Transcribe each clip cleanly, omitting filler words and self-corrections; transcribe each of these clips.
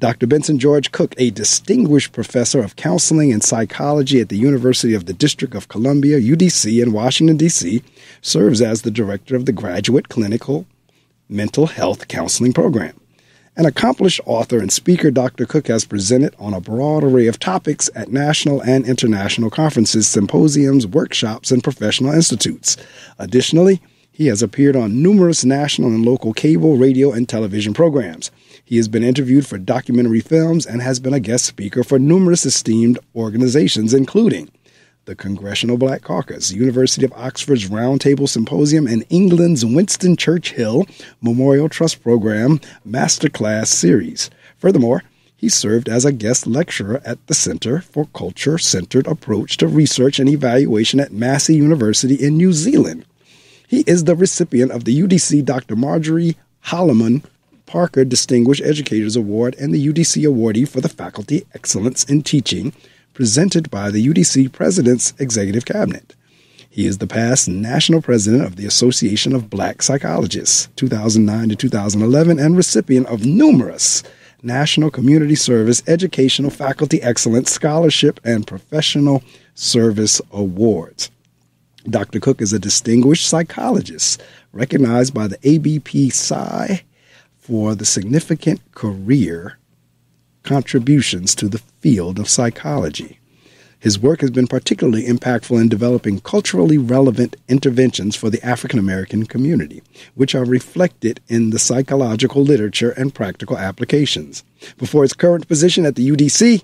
Dr. Benson George Cooke, a distinguished professor of counseling and psychology at the University of the District of Columbia, UDC, in Washington, D.C., serves as the director of the Graduate Clinical Mental Health Counseling Program. An accomplished author and speaker, Dr. Cooke has presented on a broad array of topics at national and international conferences, symposiums, workshops, and professional institutes. Additionally, he has appeared on numerous national and local cable, radio, and television programs. He has been interviewed for documentary films and has been a guest speaker for numerous esteemed organizations, including the Congressional Black Caucus, University of Oxford's Roundtable Symposium, and England's Winston Churchill Memorial Trust Program Masterclass Series. Furthermore, he served as a guest lecturer at the Center for Culture-Centered Approach to Research and Evaluation at Massey University in New Zealand. He is the recipient of the UDC Dr. Marjorie Holloman Parker Distinguished Educators Award and the UDC Awardee for the Faculty Excellence in Teaching, presented by the UDC President's Executive Cabinet. He is the past National President of the Association of Black Psychologists, 2009 to 2011, and recipient of numerous National Community Service, Educational Faculty Excellence, Scholarship, and Professional Service Awards. Dr. Cooke is a distinguished psychologist recognized by the ABP-Psi for the significant career contributions to the field of psychology. His work has been particularly impactful in developing culturally relevant interventions for the African American community, which are reflected in the psychological literature and practical applications. Before his current position at the UDC,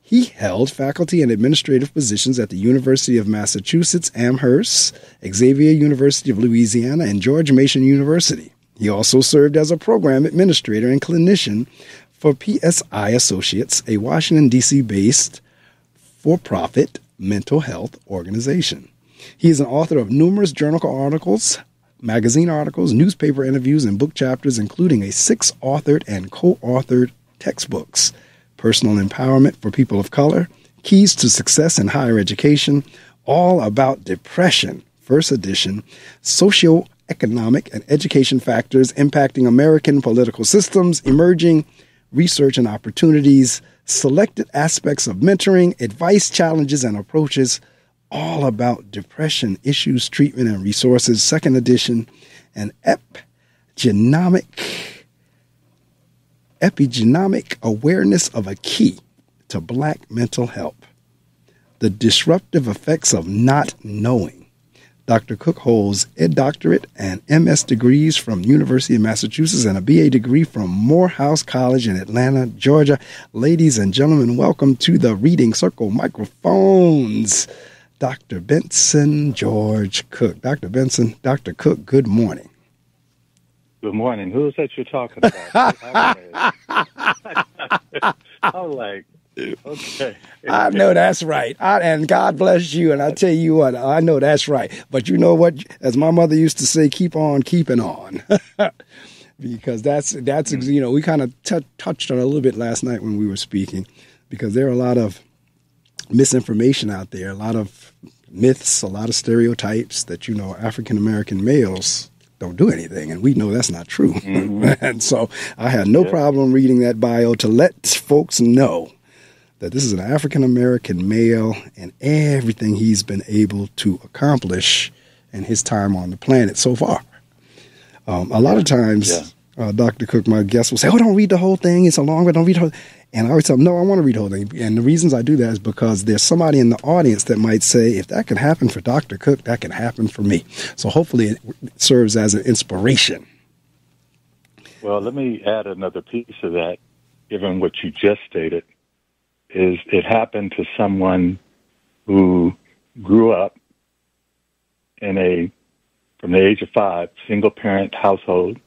he held faculty and administrative positions at the University of Massachusetts Amherst, Xavier University of Louisiana, and George Mason University. He also served as a program administrator and clinician for PSI Associates, a Washington, D.C.-based for-profit mental health organization. He is an author of numerous journal articles, magazine articles, newspaper interviews, and book chapters, including 6 authored and co-authored textbooks: Personal Empowerment for People of Color, Keys to Success in Higher Education, All About Depression, first edition, Socioeconomic and Education Factors Impacting American Political Systems, Emerging Research and Opportunities, Selected Aspects of Mentoring, Advice, Challenges, and Approaches, All About Depression, Issues, Treatment, and Resources, second edition, and Epigenomic Awareness of a Key to Black Mental Health, The Disruptive Effects of Not Knowing. Dr. Cooke holds a doctorate and MS degrees from University of Massachusetts and a BA degree from Morehouse College in Atlanta, Georgia. Ladies and gentlemen, welcome to the Reading Circle microphones, Dr. Benson George Cooke. Dr. Benson, Dr. Cooke, good morning. Good morning. Who is that you're talking about? I'm like, okay. I know that's right. And God bless you. And I tell you what, I know that's right. But you know what? As my mother used to say, keep on keeping on. Because that's you know, we kind of touched on it a little bit last night when we were speaking, because there are a lot of misinformation out there, a lot of myths, a lot of stereotypes that, you know, African-American males don't do anything, and we know that's not true. Mm-hmm. And so I had no problem reading that bio to let folks know that this is an African-American male and everything he's been able to accomplish in his time on the planet so far. A lot of times, Dr. Cooke, my guest will say, oh, don't read the whole thing. It's a long one. Don't read the whole. And I always tell them, no, I want to read the whole thing. And the reasons I do that is because there's somebody in the audience that might say, if that can happen for Dr. Cooke, that can happen for me. So hopefully it serves as an inspiration. Well, let me add another piece of that, given what you just stated, is it happened to someone who grew up in from the age of 5, single-parent household,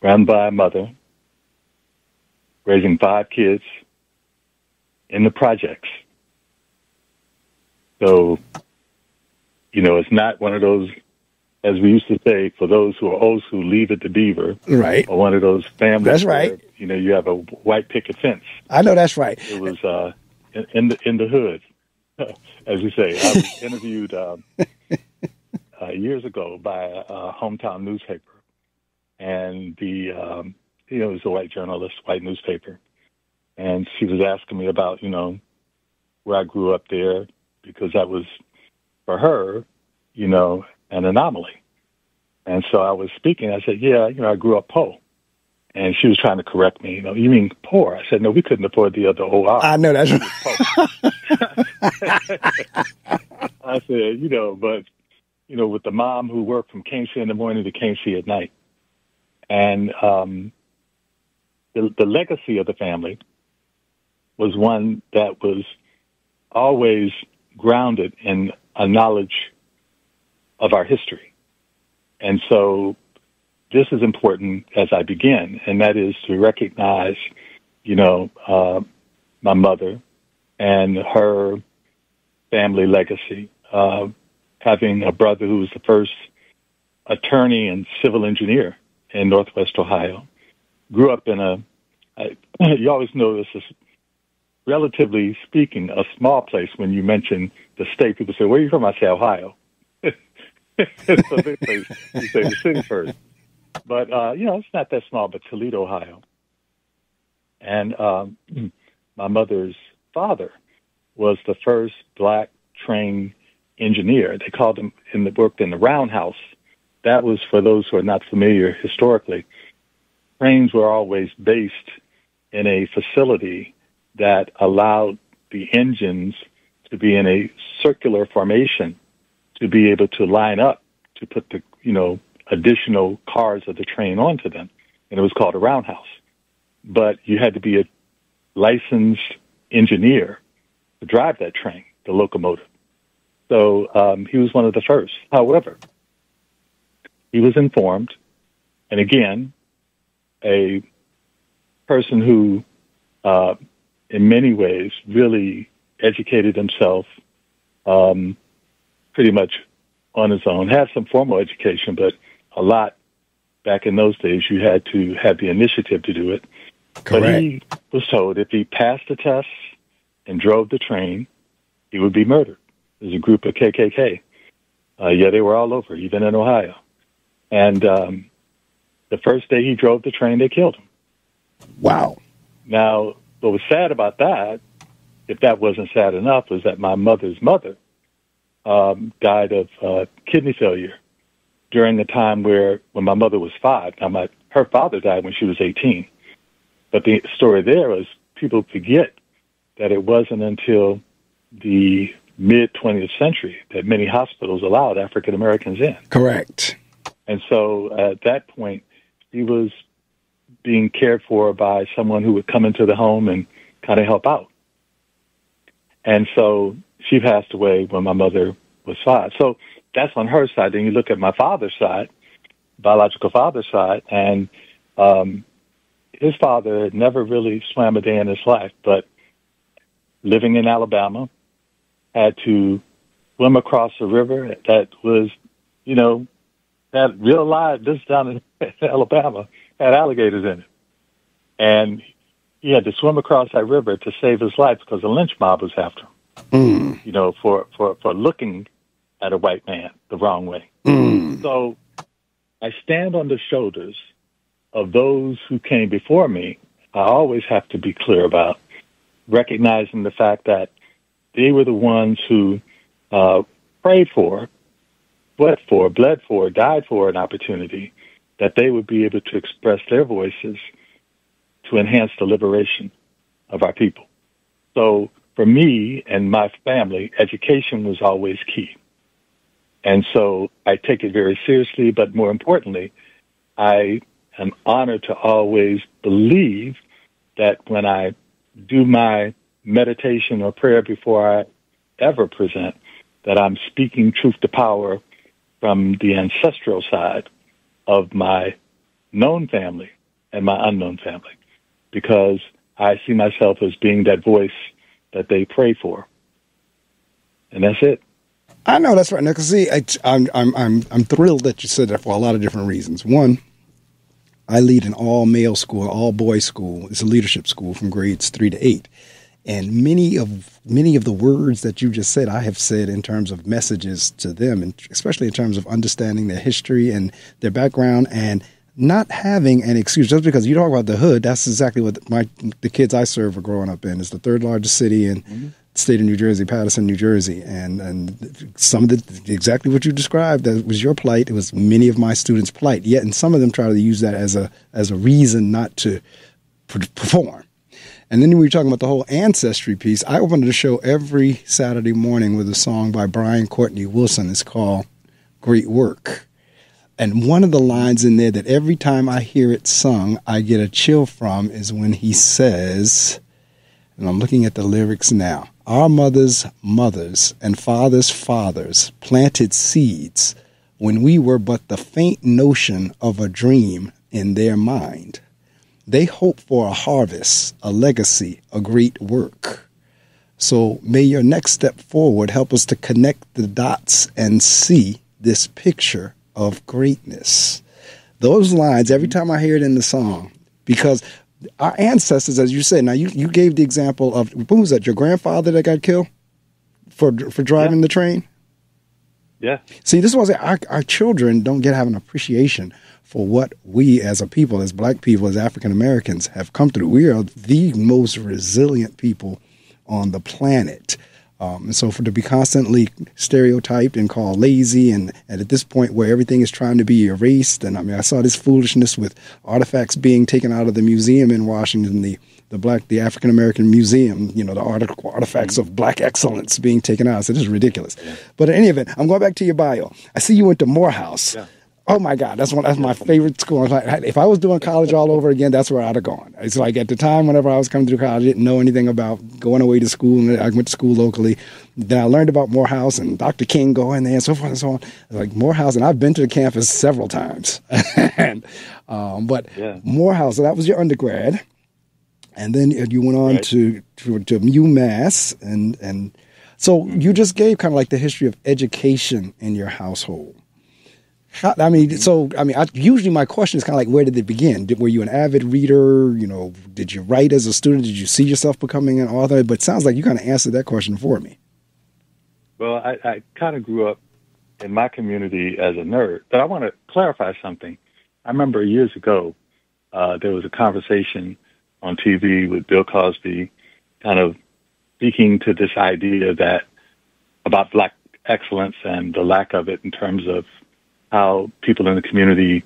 run by a mother, raising 5 kids in the projects. So, you know, it's not one of those, as we used to say, for those who are old who leave at the beaver. Right. Or one of those families. That's right. Where, you know, you have a white picket fence. I know that's right. It was in the hood, as we say. I was interviewed years ago by a hometown newspaper. And it was a white journalist, white newspaper. And she was asking me about, where I grew up there, because that was, for her, an anomaly. And so I was speaking. I said, yeah, I grew up poor. And she was trying to correct me. You mean poor? I said, no, we couldn't afford the other OR. I know that's right. I said, but, with the mom who worked from Kingsley in the morning to Kingsley at night. And the legacy of the family was one that was always grounded in a knowledge of our history. And so this is important as I begin, and that is to recognize, my mother and her family legacy, having a brother who was the first attorney and civil engineer in Northwest Ohio, grew up in you always know this is, relatively speaking, a small place. When you mention the state, people say, where are you from? I say, Ohio. So they say, you say the city first. But, it's not that small, but Toledo, Ohio. And my mother's father was the first black trained engineer. They called him, worked in the roundhouse. That was, for those who are not familiar historically, trains were always based in a facility that allowed the engines to be in a circular formation to be able to line up to put the, additional cars of the train onto them. And it was called a roundhouse. But you had to be a licensed engineer to drive that train, the locomotive. So he was one of the first. However, he was informed, and again, a person who, in many ways, really educated himself pretty much on his own, had some formal education, but a lot back in those days, you had to have the initiative to do it. Correct. But he was told if he passed the test and drove the train, he would be murdered. There's a group of KKK. They were all over, even in Ohio. And the first day he drove the train, they killed him. Wow. Now, what was sad about that, if that wasn't sad enough, was that my mother's mother died of kidney failure during the time when my mother was 5. Now, her father died when she was 18. But the story there was people forget that it wasn't until the mid-20th century that many hospitals allowed African Americans in. Correct. And so at that point, she was being cared for by someone who would come into the home and kind of help out. And so she passed away when my mother was 5. So that's on her side. Then you look at my father's side, biological father's side, and his father had never really swam a day in his life, but living in Alabama, had to swim across a river that was, had real live, this down in Alabama, had alligators in it. And he had to swim across that river to save his life because a lynch mob was after him, for looking at a white man the wrong way. So I stand on the shoulders of those who came before me. I always have to be clear about recognizing the fact that they were the ones who prayed for, bled for, died for an opportunity that they would be able to express their voices to enhance the liberation of our people. So for me and my family, education was always key. And so I take it very seriously, but more importantly, I am honored to always believe that when I do my meditation or prayer before I ever present, that I'm speaking truth to power from the ancestral side of my known family and my unknown family, because I see myself as being that voice that they pray for. And that's it. I know that's right. Now, cause see, I'm thrilled that you said that for a lot of different reasons. One, I lead an all-male school, all-boys school. It's a leadership school from grades 3 to 8. And many of the words that you just said, I have said in terms of messages to them, and especially in terms of understanding their history and their background, and not having an excuse. Just because you talk about the hood, that's exactly what the kids I serve are growing up in. It's the third largest city in the state of New Jersey, Paterson, New Jersey. And some of exactly what you described, that was your plight. It was many of my students' plight. Yet, and some of them try to use that as a reason not to perform. And then when we were talking about the whole ancestry piece, I opened the show every Saturday morning with a song by Brian Courtney Wilson. It's called Great Work. And one of the lines in there that every time I hear it sung, I get a chill from is when he says, and I'm looking at the lyrics now, our mothers' mothers and fathers' fathers planted seeds when we were but the faint notion of a dream in their mind. They hope for a harvest, a legacy, a great work. So may your next step forward help us to connect the dots and see this picture of greatness. Those lines, every time I hear it in the song, because our ancestors, as you said, now you gave the example of, who was that, your grandfather that got killed for driving the train? Yeah. See, this was our children don't have an appreciation for what we as a people, as black people, as African Americans have come through. We are the most resilient people on the planet. And so to be constantly stereotyped and called lazy and at this point where everything is trying to be erased. And I mean, I saw this foolishness with artifacts being taken out of the museum in Washington, the African American Museum, the artifacts of black excellence being taken out. So this is ridiculous. Yeah. But in any event, I'm going back to your bio. I see you went to Morehouse. Yeah. Oh my God, that's my favorite school. If I was doing college all over again, that's where I'd have gone. It's like at the time, whenever I was coming through college, I didn't know anything about going away to school. And I went to school locally. Then I learned about Morehouse and Dr. King going there and so forth and so on. Like Morehouse, and I've been to the campus several times. Morehouse, so that was your undergrad, and then you went on to UMass, and so you just gave kind of like the history of education in your household. Usually my question is kind of like, where did it begin? Were you an avid reader? Did you write as a student? Did you see yourself becoming an author? But it sounds like you kind of answered that question for me. Well, I kind of grew up in my community as a nerd, but I want to clarify something. I remember years ago, there was a conversation on TV with Bill Cosby kind of speaking to this idea about black excellence and the lack of it in terms of how people in the community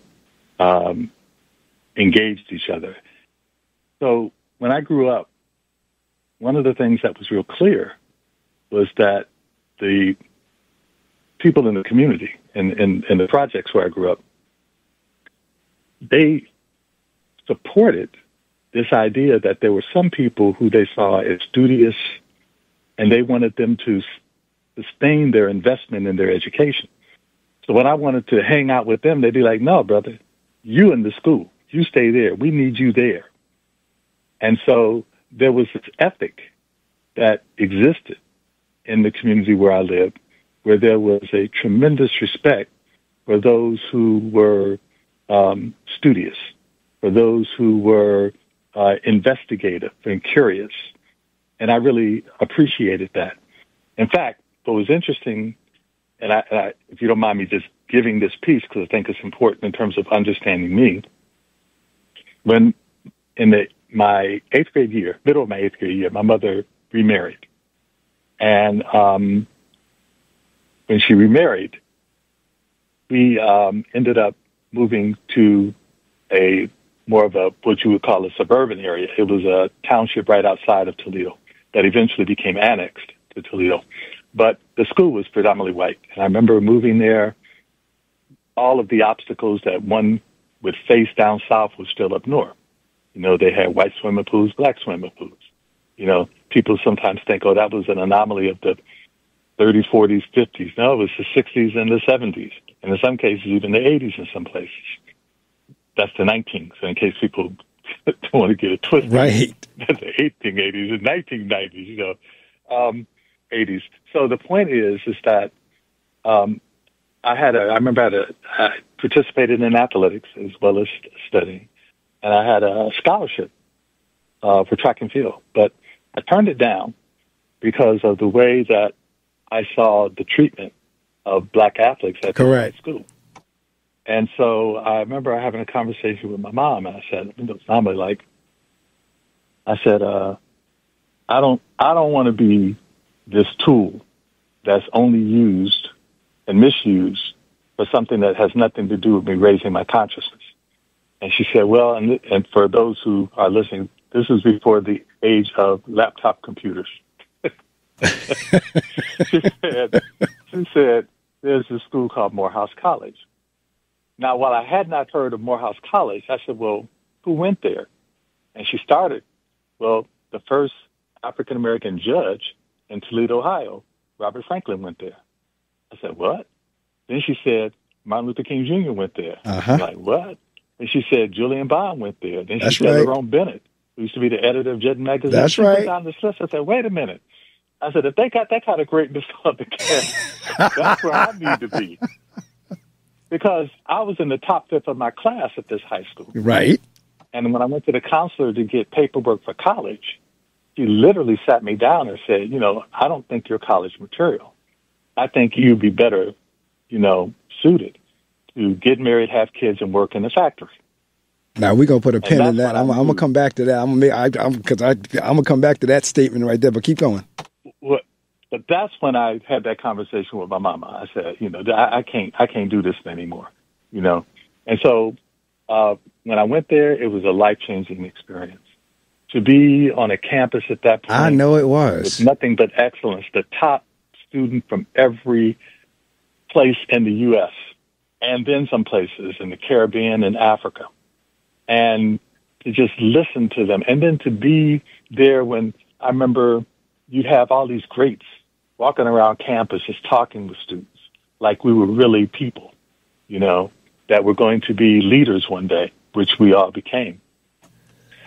engaged each other. So when I grew up, one of the things that was real clear was that the people in the community and the projects where I grew up, they supported this idea that there were some people who they saw as studious, and they wanted them to sustain their investment in their education. So when I wanted to hang out with them, they'd be like, no, brother, you in the school, you stay there. We need you there. And so there was this ethic that existed in the community where I lived, where there was a tremendous respect for those who were studious, for those who were investigative and curious. And I really appreciated that. In fact, what was interesting, and I, if you don't mind me just giving this piece, because I think it's important in terms of understanding me, when in my eighth grade year, middle of my eighth grade year, my mother remarried. And when she remarried, we ended up moving to a more of what you would call a suburban area. It was a township right outside of Toledo that eventually became annexed to Toledo. But the school was predominantly white. And I remember moving there, all of the obstacles that one would face down south was still up north. They had white swimming pools, black swimming pools. People sometimes think, that was an anomaly of the 30s, 40s, 50s. No, it was the 60s and the 70s, and in some cases even the 80s in some places. That's the 19th, so in case people don't want to get it twisted. Right. That's the 1880s and 1990s, 80s. So the point is that I participated in athletics as well as studying, and I had a scholarship for track and field, but I turned it down because of the way that I saw the treatment of black athletes at the school. And so I remember having a conversation with my mom, and I said, I don't want to be this tool that's only used and misused for something that has nothing to do with me raising my consciousness. And she said, well, and for those who are listening, this is before the age of laptop computers. She said, there's this school called Morehouse College. Now, while I had not heard of Morehouse College, I said, well, who went there? And she started, well, the first African-American judge in Toledo, Ohio, Robert Franklin, went there. I said, what? Then she said, Martin Luther King Jr. went there. I'm like, what? And she said, Julian Bond went there. Then she said, Lerone Bennett, who used to be the editor of Jet magazine. That's right. She went down this list. I said, wait a minute. I said, if they got that kind of greatness on the campus, that's where I need to be. Because I was in the top fifth of my class at this high school. Right. And when I went to the counselor to get paperwork for college, she literally sat me down and said, I don't think you're college material. I think you'd be better, suited to get married, have kids, and work in the factory. Now we're gonna put a pin in that. I'm gonna come back to that. I'm gonna come back to that statement right there. But keep going. Well, but that's when I had that conversation with my mama. I said, I can't do this anymore. And so when I went there, it was a life-changing experience. To be on a campus at that point, I know it was with nothing but excellence. The top student from every place in the U.S. and then some places in the Caribbean and Africa. And to just listen to them. And then to be there when I remember you'd have all these greats walking around campus just talking with students like we were really people, that were going to be leaders one day, which we all became.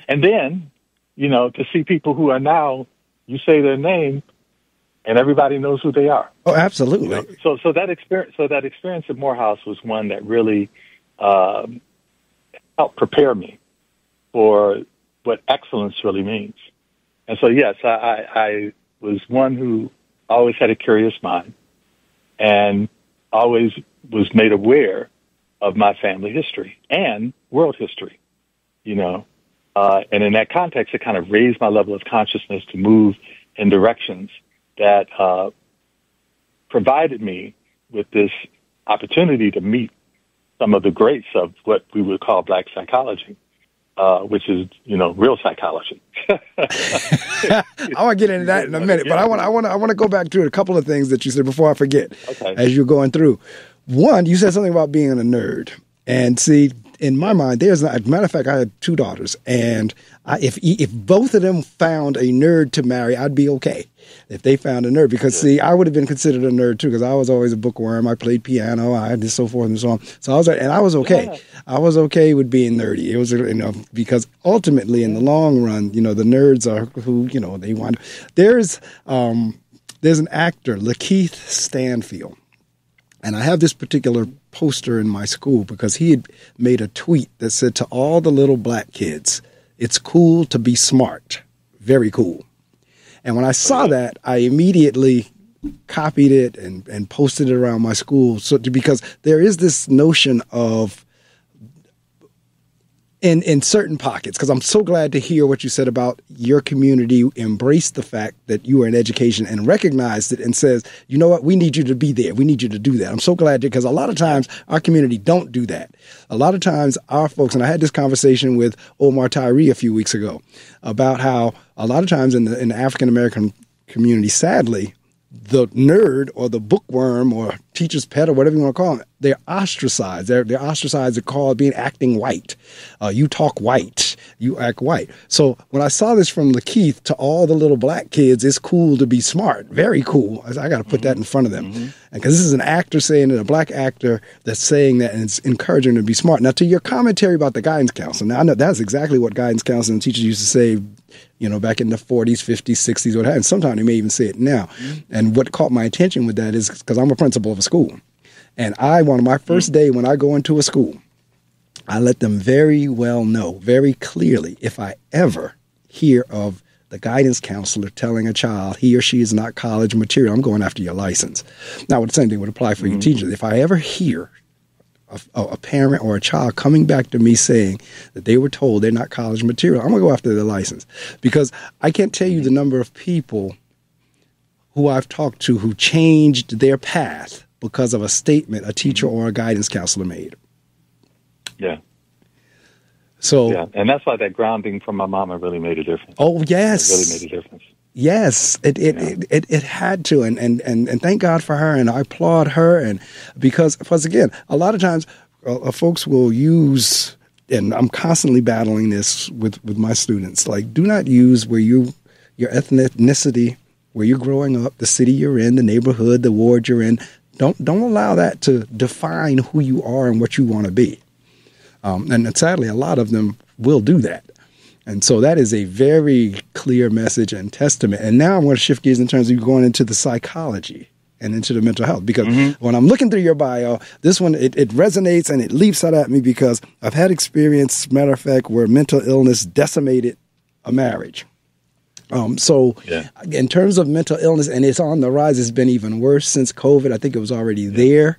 And then, to see people who are now, you say their name and everybody knows who they are. Oh, absolutely. So that experience at Morehouse was one that really helped prepare me for what excellence really means. And so, yes, I was one who always had a curious mind and always was made aware of my family history and world history, and in that context, it kind of raised my level of consciousness to move in directions that provided me with this opportunity to meet some of the greats of what we would call Black psychology, which is, real psychology. I want to get into that in a minute, but I want to go back to a couple of things that you said before I forget. Okay. As you're going through. One, you said something about being a nerd, and see, in my mind, as a matter of fact, I had two daughters, and if both of them found a nerd to marry, I'd be okay. If they found a nerd, because see, I would have been considered a nerd too, because I was always a bookworm. I played piano, I did so forth and so on. So I was okay. Yeah. I was okay with being nerdy. It was, because ultimately, in the long run, the nerds are who they want. There's an actor, Lakeith Stanfield. And I have this particular poster in my school because he had made a tweet that said to all the little black kids, it's cool to be smart. Very cool. And when I saw that, I immediately copied it and posted it around my school. Because there is this notion of, in certain pockets, because I'm so glad to hear what you said about your community embraced the fact that you were in education and recognized it and says, you know what, we need you to be there. We need you to do that. I'm so glad because a lot of times our community don't do that. A lot of times our folks, and I had this conversation with Omar Tyree a few weeks ago about how a lot of times in the African-American community, sadly, the nerd or the bookworm or teacher's pet or whatever you want to call them, they're ostracized. They're ostracized. They're called acting white. You talk white. You act white. So when I saw this from Lakeith to all the little black kids, it's cool to be smart. Very cool. I got to put that in front of them. Mm-hmm. Because this is an actor saying it, a black actor that's saying that, and it's encouraging them to be smart. Now, to your commentary about the guidance counselor, now I know that's exactly what guidance counselors and teachers used to say, back in the 40s, 50s, 60s, what have you. And sometimes they may even say it now. Mm-hmm. And what caught my attention with that is because I'm a principal of a school. And on my first day when I go into a school, I let them very well know, very clearly, if I ever hear of the guidance counselor telling a child he or she is not college material, I'm going after your license. Now, the same thing would apply for your teachers. If I ever hear a parent or a child coming back to me saying that they were told they're not college material, I'm going to go after their license, because I can't tell you the number of people who I've talked to who changed their path because of a statement a teacher or a guidance counselor made. Yeah. So, yeah, and that's why that grounding from my mama really made a difference. Oh, yes. It really made a difference. Yes, it had to, and thank God for her, and I applaud her, and because again, a lot of times folks will use, and I'm constantly battling this with my students, like, do not use your ethnicity, where you're growing up, the city you're in, the neighborhood, the ward you're in. Don't allow that to define who you are and what you want to be. And sadly, a lot of them will do that. And so that is a very clear message and testament. And now I'm going to shift gears in terms of going into the psychology and into the mental health. Because when I'm looking through your bio, this one, it resonates and it leaps out at me because I've had experience, matter of fact, where mental illness decimated a marriage. So in terms of mental illness, and it's on the rise, it's been even worse since COVID. I think it was already there.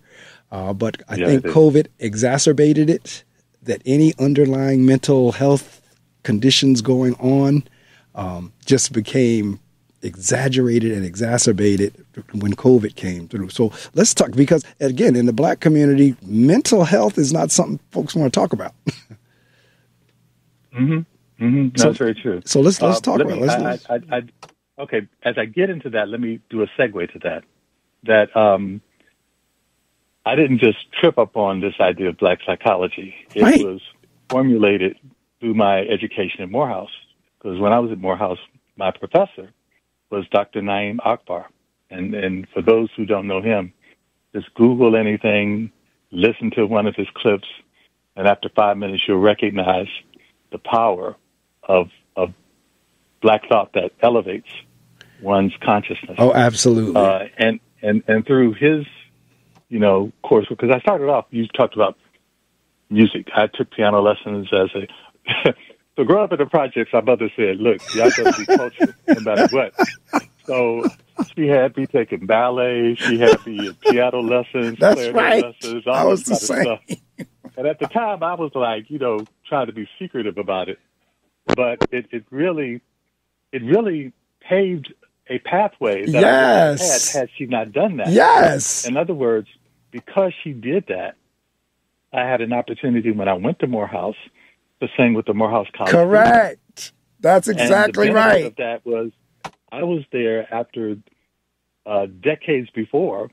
But I think COVID exacerbated it, that any underlying mental health conditions going on just became exaggerated and exacerbated when COVID came through. So let's talk, because again, in the Black community, mental health is not something folks want to talk about. That's very true. So let's talk about it. Okay, as I get into that, let me do a segue to that. I didn't just trip up on this idea of Black psychology. It was formulated through my education at Morehouse, because when I was at Morehouse, my professor was Dr. Naeem Akbar. And for those who don't know him, just Google anything, listen to one of his clips, and after 5 minutes, you'll recognize the power of Black thought that elevates one's consciousness. Oh, absolutely. And through his, course, because I started off, you talked about music. I took piano lessons as a so growing up in the projects, my mother said, look, y'all got to be cultured no matter what. So she had me taking ballet. She had me in piano lessons. That's right. Lessons, I was the same. Stuff. And at the time, I was like, trying to be secretive about it. But it really paved a pathway that I would have had she not done that. Yes. In other words, because she did that, I had an opportunity when I went to Morehouse to sing with the Morehouse College. Correct. That's exactly right. Of that was, I was there after decades before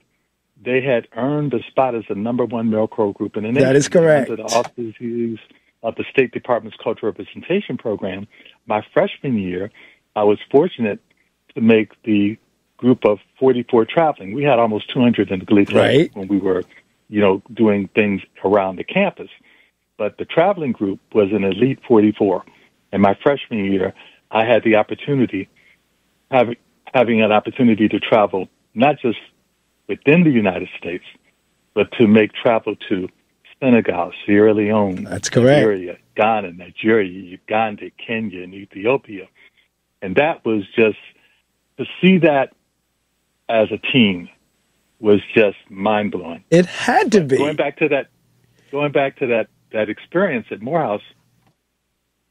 they had earned the spot as the #1 male choral group in the nation. That is correct. Under the auspices of the State Department's Cultural Representation Program, my freshman year, I was fortunate to make the group of 44 traveling. We had almost 200 in the Glee Club when we were, doing things around the campus. But the traveling group was an elite 44. And my freshman year, I had the opportunity, having an opportunity to travel, not just within the United States, but to make travel to Senegal, Sierra Leone, that's correct, Nigeria, Ghana, Nigeria, Uganda, Kenya, and Ethiopia. And that was just, to see that as a team was just mind-blowing. It had to be. Going back to that experience at Morehouse,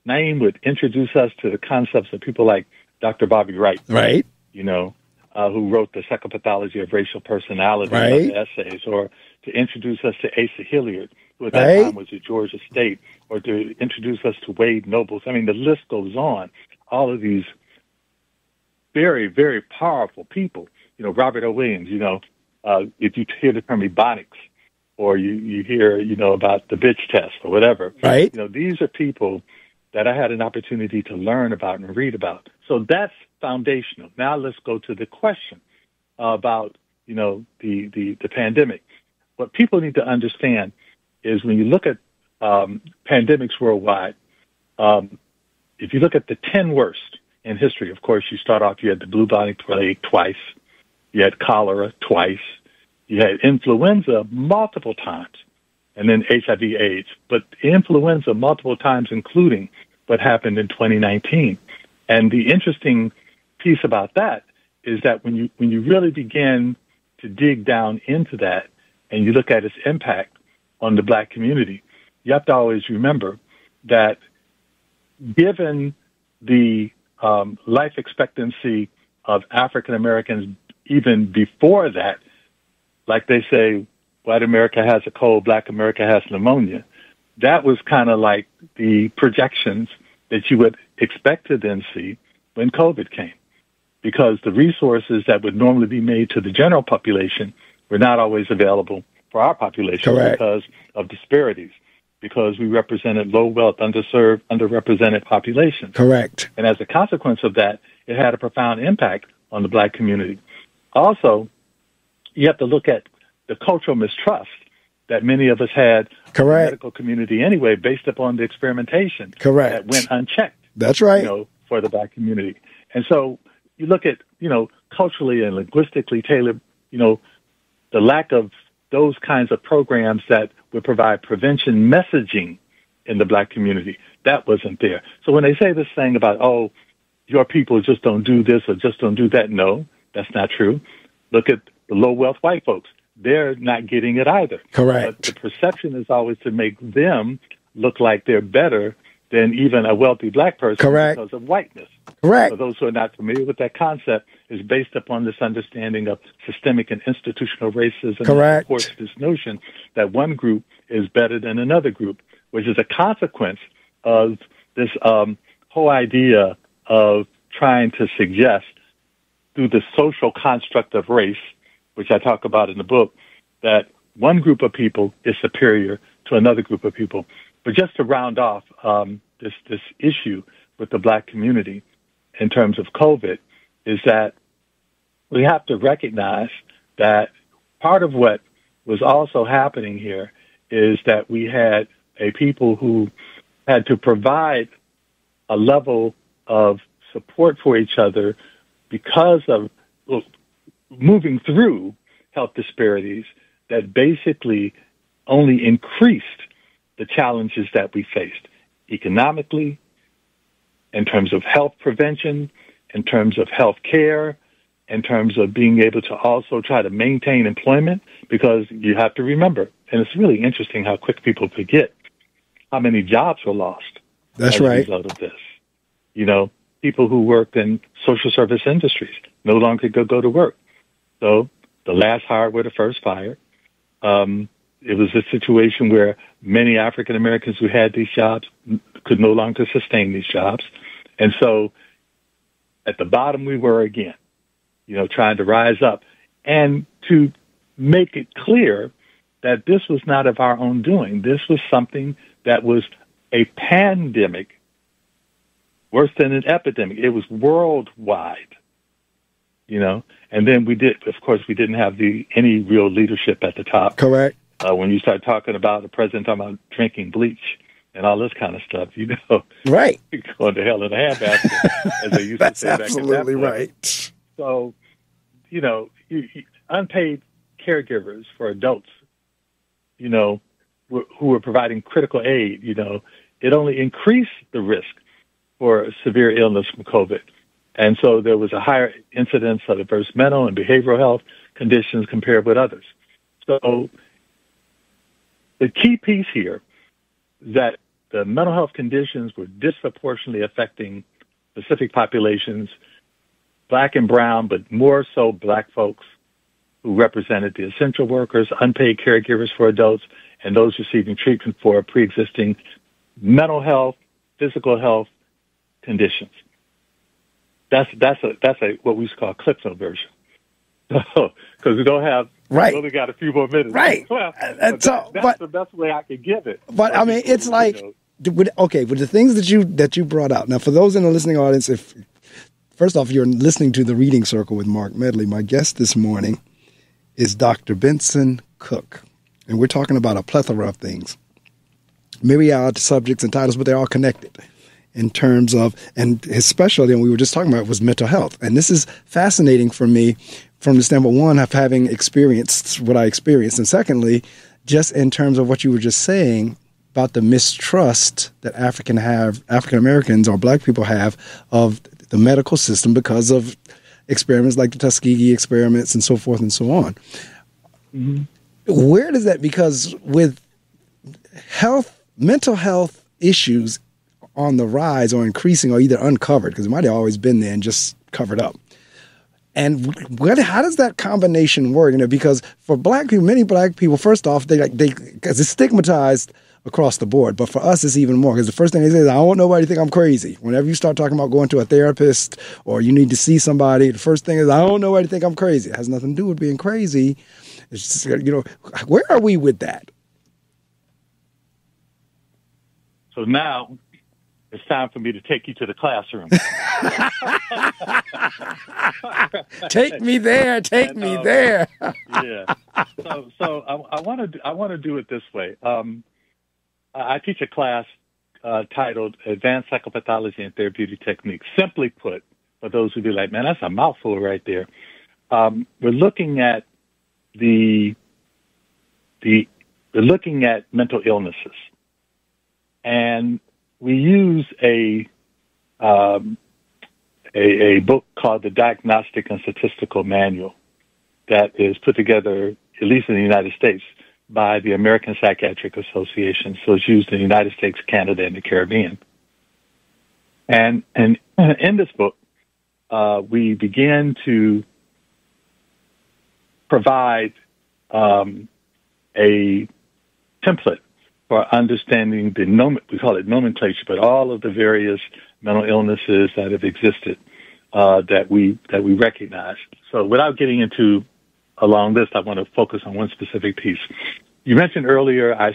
Naeem would introduce us to the concepts of people like Dr. Bobby Wright. Right. Who wrote The Psychopathology of Racial Personality, the essays, or to introduce us to Asa Hilliard, who at that time was at Georgia State, or to introduce us to Wade Nobles. I mean, the list goes on. All of these very, very powerful people. Robert O. Williams, if you hear the term ebonics, or you hear, about the bitch test or whatever. Right. These are people that I had an opportunity to learn about and read about. So that's foundational. Now let's go to the question about, the pandemic. What people need to understand is when you look at pandemics worldwide, if you look at the 10 worst in history, of course, you start off, you had the bubonic plague twice, you had cholera twice, you had influenza multiple times, and then HIV/AIDS. But influenza multiple times, including what happened in 2019. And the interesting piece about that is that when you really begin to dig down into that and you look at its impact on the black community. You have to always remember that given the life expectancy of African Americans even before that, like they say, white America has a cold, black America has pneumonia. That was kind of like the projections that you would expect to then see when COVID came, because the resources that would normally be made to the general population were not always available for our population. Correct. Because of disparities, because we represented low wealth, underserved, underrepresented populations. Correct. And as a consequence of that, it had a profound impact on the black community. Also, you have to look at the cultural mistrust that many of us had in the medical community anyway, based upon the experimentation that went unchecked. That's right. For the black community. And so you look at, culturally and linguistically tailored, the lack of those kinds of programs that would provide prevention messaging in the black community. That wasn't there. So when they say this thing about, your people just don't do this or just don't do that, no, that's not true. Look at the low wealth white folks. They're not getting it either. Correct. But the perception is always to make them look like they're better than even a wealthy black person because of whiteness. Correct. For those who are not familiar with that concept, is based upon this understanding of systemic and institutional racism. Correct. That supports this notion that one group is better than another group, which is a consequence of this whole idea of trying to suggest through the social construct of race, which I talk about in the book, that one group of people is superior to another group of people. But just to round off this issue with the black community in terms of COVID is that we have to recognize that part of what was also happening here is that we had a people who had to provide a level of support for each other because of moving through health disparities that basically only increased the challenges that we faced economically, in terms of health prevention, in terms of health care, in terms of being able to also try to maintain employment, because you have to remember, and it's really interesting how quick people forget how many jobs were lost as a result of this. People who worked in social service industries no longer could go to work. So the last hired were the first fired. It was a situation where many African Americans who had these jobs could no longer sustain these jobs. And so at the bottom we were again, trying to rise up and to make it clear that this was not of our own doing. This was something that was a pandemic, worse than an epidemic. It was worldwide, and then we didn't have any real leadership at the top. Correct. When you start talking about the president talking about drinking bleach and all this kind of stuff, right, going to hell in a handbasket, as they used to say back in that point. That's absolutely right. So, unpaid caregivers for adults, who are providing critical aid, it only increased the risk for severe illness from COVID. And so there was a higher incidence of adverse mental and behavioral health conditions compared with others. So the key piece here is that the mental health conditions were disproportionately affecting specific populations, black and brown, but more so black folks who represented the essential workers, unpaid caregivers for adults, and those receiving treatment for pre-existing mental health, physical health conditions. That's what we used to call a Cliff Note version. Because we don't have, we only got a few more minutes. Right. Well, that's the best way I could give it. But I mean, it's like, with the things that you brought out. Now, for those in the listening audience, first off, you're listening to the Reading Circle with Marc Medley. My guest this morning is Dr. Benson Cooke, and we're talking about a plethora of things, myriad subjects and titles, but they're all connected in terms of, and especially, and we were just talking about, was mental health. And this is fascinating for me from the standpoint, one, of having experienced what I experienced, and secondly, just in terms of what you were just saying about the mistrust that African Americans or black people have of the medical system because of experiments like the Tuskegee experiments and so forth and so on. Mm-hmm. Where does that, because with mental health issues on the rise or increasing or either uncovered, because it might have always been there and just covered up. And how does that combination work? Because for black people, many black people, first off, because it's stigmatized across the board. But for us, it's even more, because the first thing they say is, I don't want nobody to think I'm crazy. Whenever you start talking about going to a therapist or you need to see somebody, the first thing is, I don't want nobody to think I'm crazy. It has nothing to do with being crazy. It's just, where are we with that? So now it's time for me to take you to the classroom. Take me there. Take me there. Yeah. So I want to do it this way. I teach a class titled Advanced Psychopathology and Therapeutic Techniques. Simply put, for those who be like, man, that's a mouthful right there. We're looking at we're looking at mental illnesses, and we use a book called the Diagnostic and Statistical Manual that is put together, at least in the United States, by the American Psychiatric Association. So it's used in the United States, Canada, and the Caribbean. And in this book, we begin to provide a template for understanding we call it nomenclature, but all of the various mental illnesses that have existed that we recognize. So without getting into a long list, I want to focus on one specific piece. You mentioned earlier I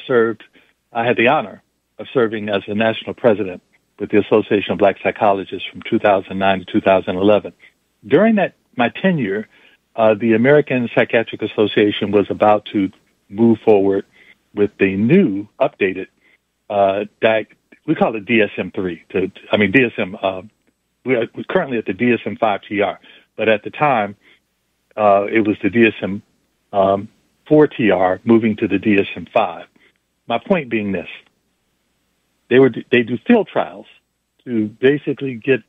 had the honor of serving as the national president with the Association of Black Psychologists from 2009 to 2011. During my tenure, the American Psychiatric Association was about to move forward with the new, updated, we call it DSM-3. We're currently at the DSM-5-TR, but at the time, it was the DSM-4-TR moving to the DSM-5. My point being this: they do field trials to basically get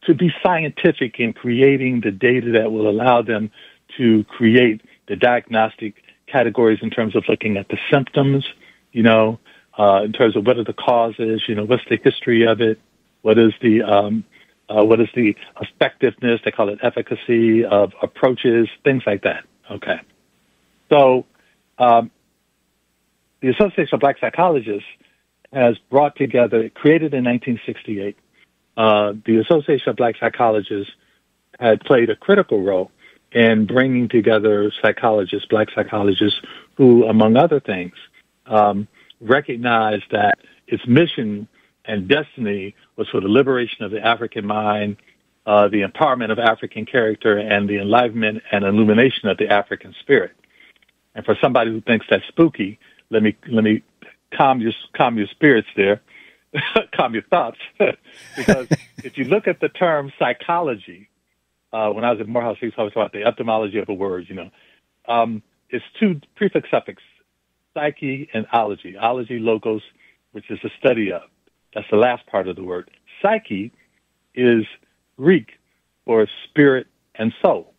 to be scientific in creating the data that will allow them to create the diagnostic categories in terms of looking at the symptoms, in terms of what are the causes, what's the history of it, what is the effectiveness, they call it efficacy of approaches, things like that. Okay. So the Association of Black Psychologists has brought together, created in 1968, the Association of Black Psychologists had played a critical role in bringing together black psychologists who, among other things, recognized that its mission and destiny was for the liberation of the African mind, the empowerment of African character, and the enlightenment and illumination of the African spirit. And for somebody who thinks that's spooky, let me calm your spirits there, calm your thoughts, because if you look at the term psychology, when I was at Morehouse, we talked about the etymology of a word. It's two prefix suffix, psyche and ology. Ology, logos, which is the study of. That's the last part of the word. Psyche is Greek for spirit and soul.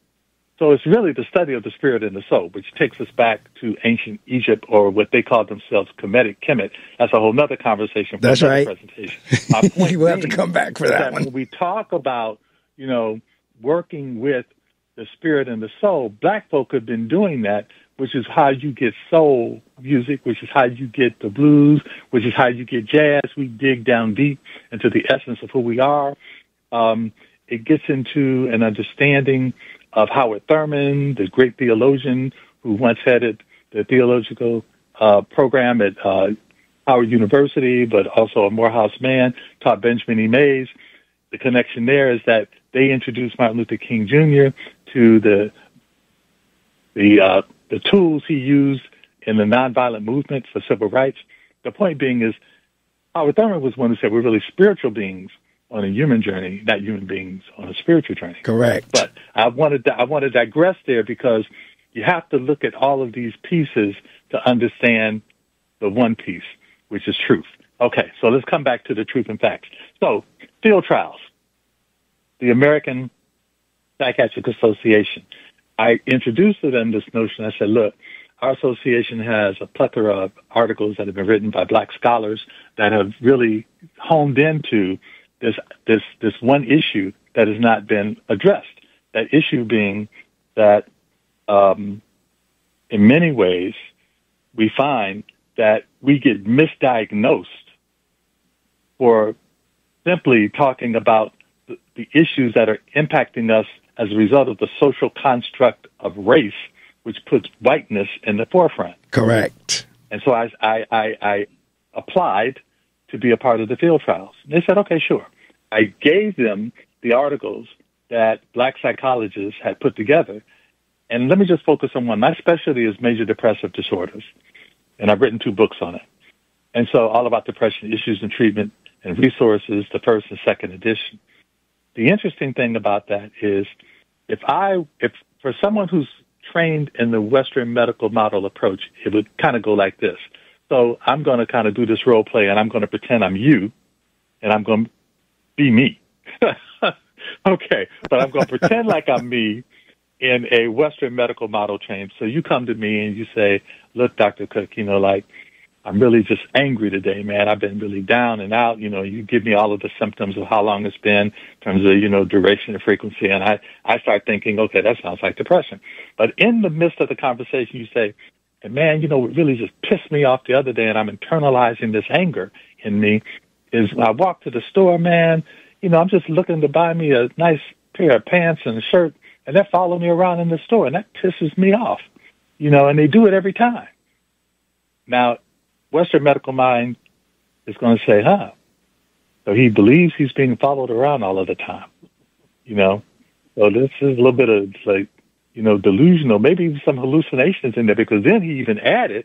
So it's really the study of the spirit and the soul, which takes us back to ancient Egypt, or what they called themselves Kemet. That's a whole nother conversation for That's another right. presentation. My point We'll have to come back for that one. When we talk about, working with the spirit and the soul, black folk have been doing that, which is how you get soul music, which is how you get the blues, which is how you get jazz. We dig down deep into the essence of who we are. It gets into an understanding of Howard Thurman, the great theologian who once headed the theological program at Howard University, but also a Morehouse man, taught Benjamin E. Mays. The connection there is that they introduced Martin Luther King Jr. to the tools he used in the nonviolent movement for civil rights. The point being is, Howard Thurman was one who said we're really spiritual beings on a human journey, not human beings on a spiritual journey. Correct. But I want to digress there, because you have to look at all of these pieces to understand the one piece, which is truth. Okay, so let's come back to the truth and facts. So, field trials. The American Psychiatric Association. I introduced to them this notion. I said, look, our association has a plethora of articles that have been written by Black scholars that have really honed into this one issue that has not been addressed. That issue being that in many ways we find that we get misdiagnosed for simply talking about the issues that are impacting us as a result of the social construct of race, which puts whiteness in the forefront. Correct. And so I applied to be a part of the field trials. And they said, okay, sure. I gave them the articles that Black psychologists had put together. And let me just focus on one. My specialty is major depressive disorders, and I've written 2 books on it. And so all about depression, issues and treatment and resources, the first and second edition. The interesting thing about that is if for someone who's trained in the Western medical model approach, it would kind of go like this. So I'm going to kind of do this role play, and I'm going to pretend I'm you, and I'm going to be me. Okay, but I'm going to pretend like I'm me in a Western medical model change. So you come to me and you say, look, Dr. Cooke, I'm really just angry today, man. I've been really down and out. You give me all of the symptoms of how long it's been in terms of, duration and frequency. And I start thinking, okay, that sounds like depression. But in the midst of the conversation, you say, and man, what really just pissed me off the other day, and I'm internalizing this anger in me, is when I walked to the store, man, I'm just looking to buy me a nice pair of pants and a shirt, and they're following me around in the store, and that pisses me off, and they do it every time. Now, Western medical mind is going to say, so he believes he's being followed around all of the time, So this is a little bit of delusional, maybe some hallucinations in there, because then he even added,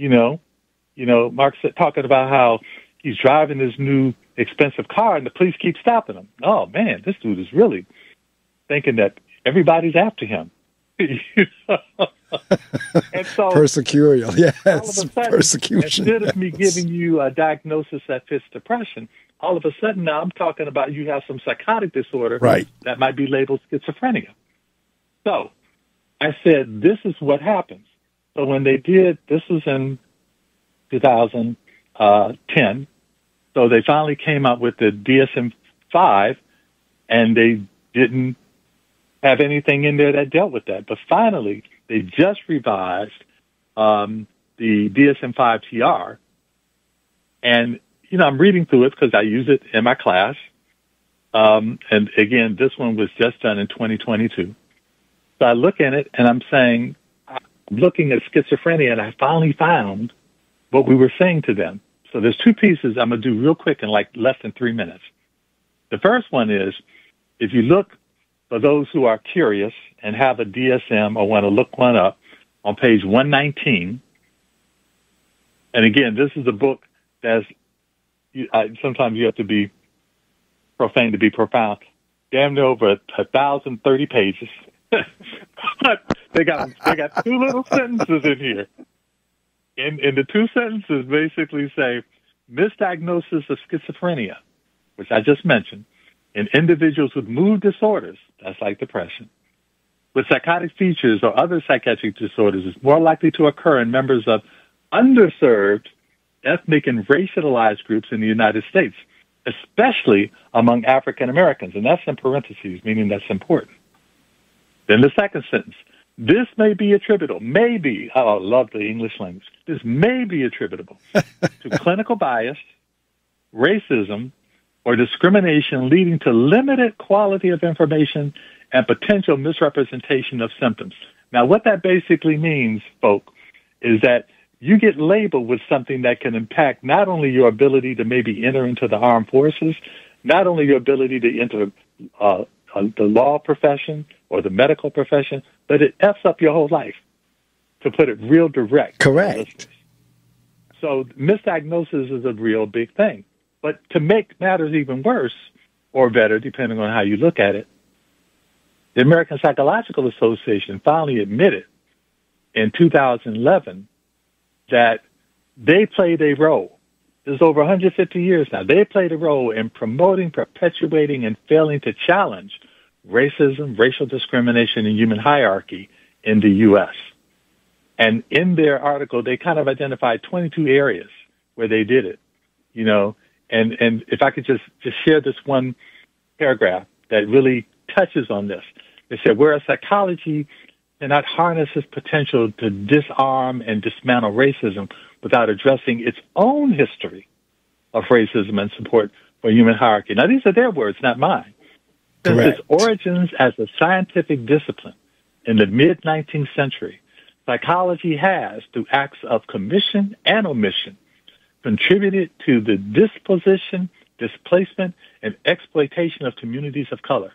Mark said, talking about how he's driving this new expensive car and the police keep stopping him. Oh man, this dude is really thinking that everybody's after him. And so persecutorial, yes, all of a sudden, persecution. Instead of me giving you a diagnosis that fits depression, all of a sudden now I'm talking about you have some psychotic disorder that might be labeled schizophrenia. So I said, this is what happens. So when they did, this was in 2010, so they finally came out with the DSM-5, and they didn't have anything in there that dealt with that. But finally, they just revised the DSM-5-TR, and, I'm reading through it because I use it in my class. And again, this one was just done in 2022. So I look in it, and I'm saying, I'm looking at schizophrenia, and I finally found what we were saying to them. So there's 2 pieces I'm going to do real quick in like less than 3 minutes. The first one is, if you look, for those who are curious and have a DSM or want to look one up, on page 119, and again, this is a book that's, sometimes you have to be profane to be profound, damn near over 1,030 pages. But they got 2 little sentences in here. And the 2 sentences basically say, misdiagnosis of schizophrenia, which I just mentioned, in individuals with mood disorders, that's like depression, with psychotic features or other psychiatric disorders is more likely to occur in members of underserved ethnic and racialized groups in the United States, especially among African Americans. And that's in parentheses, meaning that's important. Then the second sentence, this may be attributable, maybe, I love the English language, this may be attributable to clinical bias, racism, or discrimination leading to limited quality of information and potential misrepresentation of symptoms. Now, what that basically means, folk, is that you get labeled with something that can impact not only your ability to maybe enter into the armed forces, not only your ability to enter the law profession or the medical profession, but it F's up your whole life, to put it real direct. Correct. So misdiagnosis is a real big thing. But to make matters even worse, or better, depending on how you look at it, the American Psychological Association finally admitted in 2011 that they played a role. This is over 150 years now. They played a role in promoting, perpetuating, and failing to challenge racism, racial discrimination, and human hierarchy in the U.S. And in their article, they kind of identified 22 areas where they did it, you know. And if I could just share this one paragraph that really touches on this. They said, whereas psychology cannot harness its potential to disarm and dismantle racism without addressing its own history of racism and support for human hierarchy. Now, these are their words, not mine. Since Correct. its origins as a scientific discipline in the mid-19th century, psychology has, through acts of commission and omission, contributed to the disposition, displacement, and exploitation of communities of color.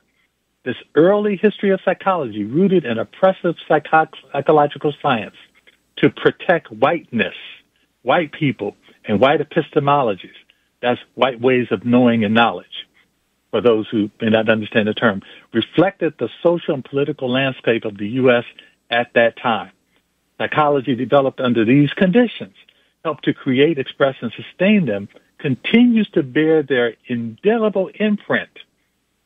This early history of psychology, rooted in oppressive psychological science to protect whiteness, white people, and white epistemologies, that's white ways of knowing and knowledge, for those who may not understand the term, reflected the social and political landscape of the U.S. at that time. Psychology developed under these conditions, helped to create, express, and sustain them, continues to bear their indelible imprint,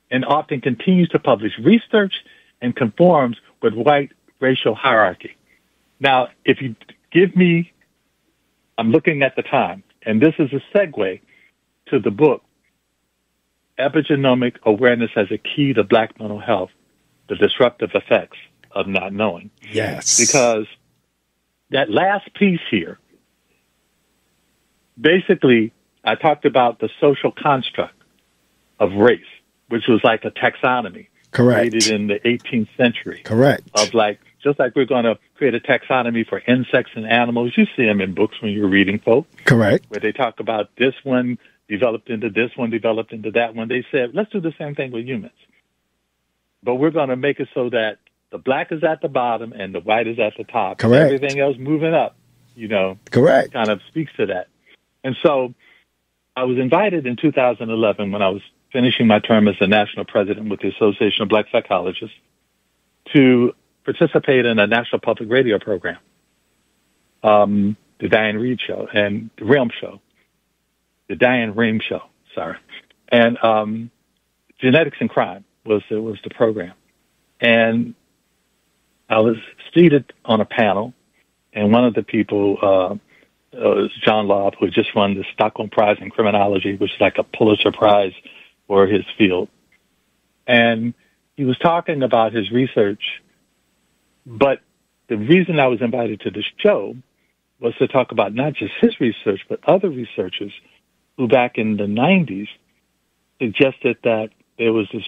and often continues to publish research and conforms with white racial hierarchy. Now, if you give me, I'm looking at the time, and this is a segue to the book, Epigenomic Awareness as a Key to Black Mental Health, The Disruptive Effects of Not Knowing. Yes. Because that last piece here, basically, I talked about the social construct of race, which was like a taxonomy. Correct. Created in the 18th century. Correct. Of like, just like we're going to create a taxonomy for insects and animals. You see them in books when you're reading, folks. Correct. Where they talk about this one developed into this one, developed into that one. They said, let's do the same thing with humans. But we're going to make it so that the black is at the bottom and the white is at the top. Correct. Everything else moving up, you know. Correct. Kind of speaks to that. And so I was invited in 2011 when I was finishing my term as the national president with the Association of Black Psychologists to participate in a national public radio program, the Diane Reed Show and the Realm Show, the Diane Ream Show, sorry. And Genetics and Crime was the program. And I was seated on a panel, and one of the people was John Lobb, who had just won the Stockholm Prize in Criminology, which is like a Pulitzer Prize for his field. And he was talking about his research, but the reason I was invited to this show was to talk about not just his research, but other researchers who back in the 90s suggested that there was this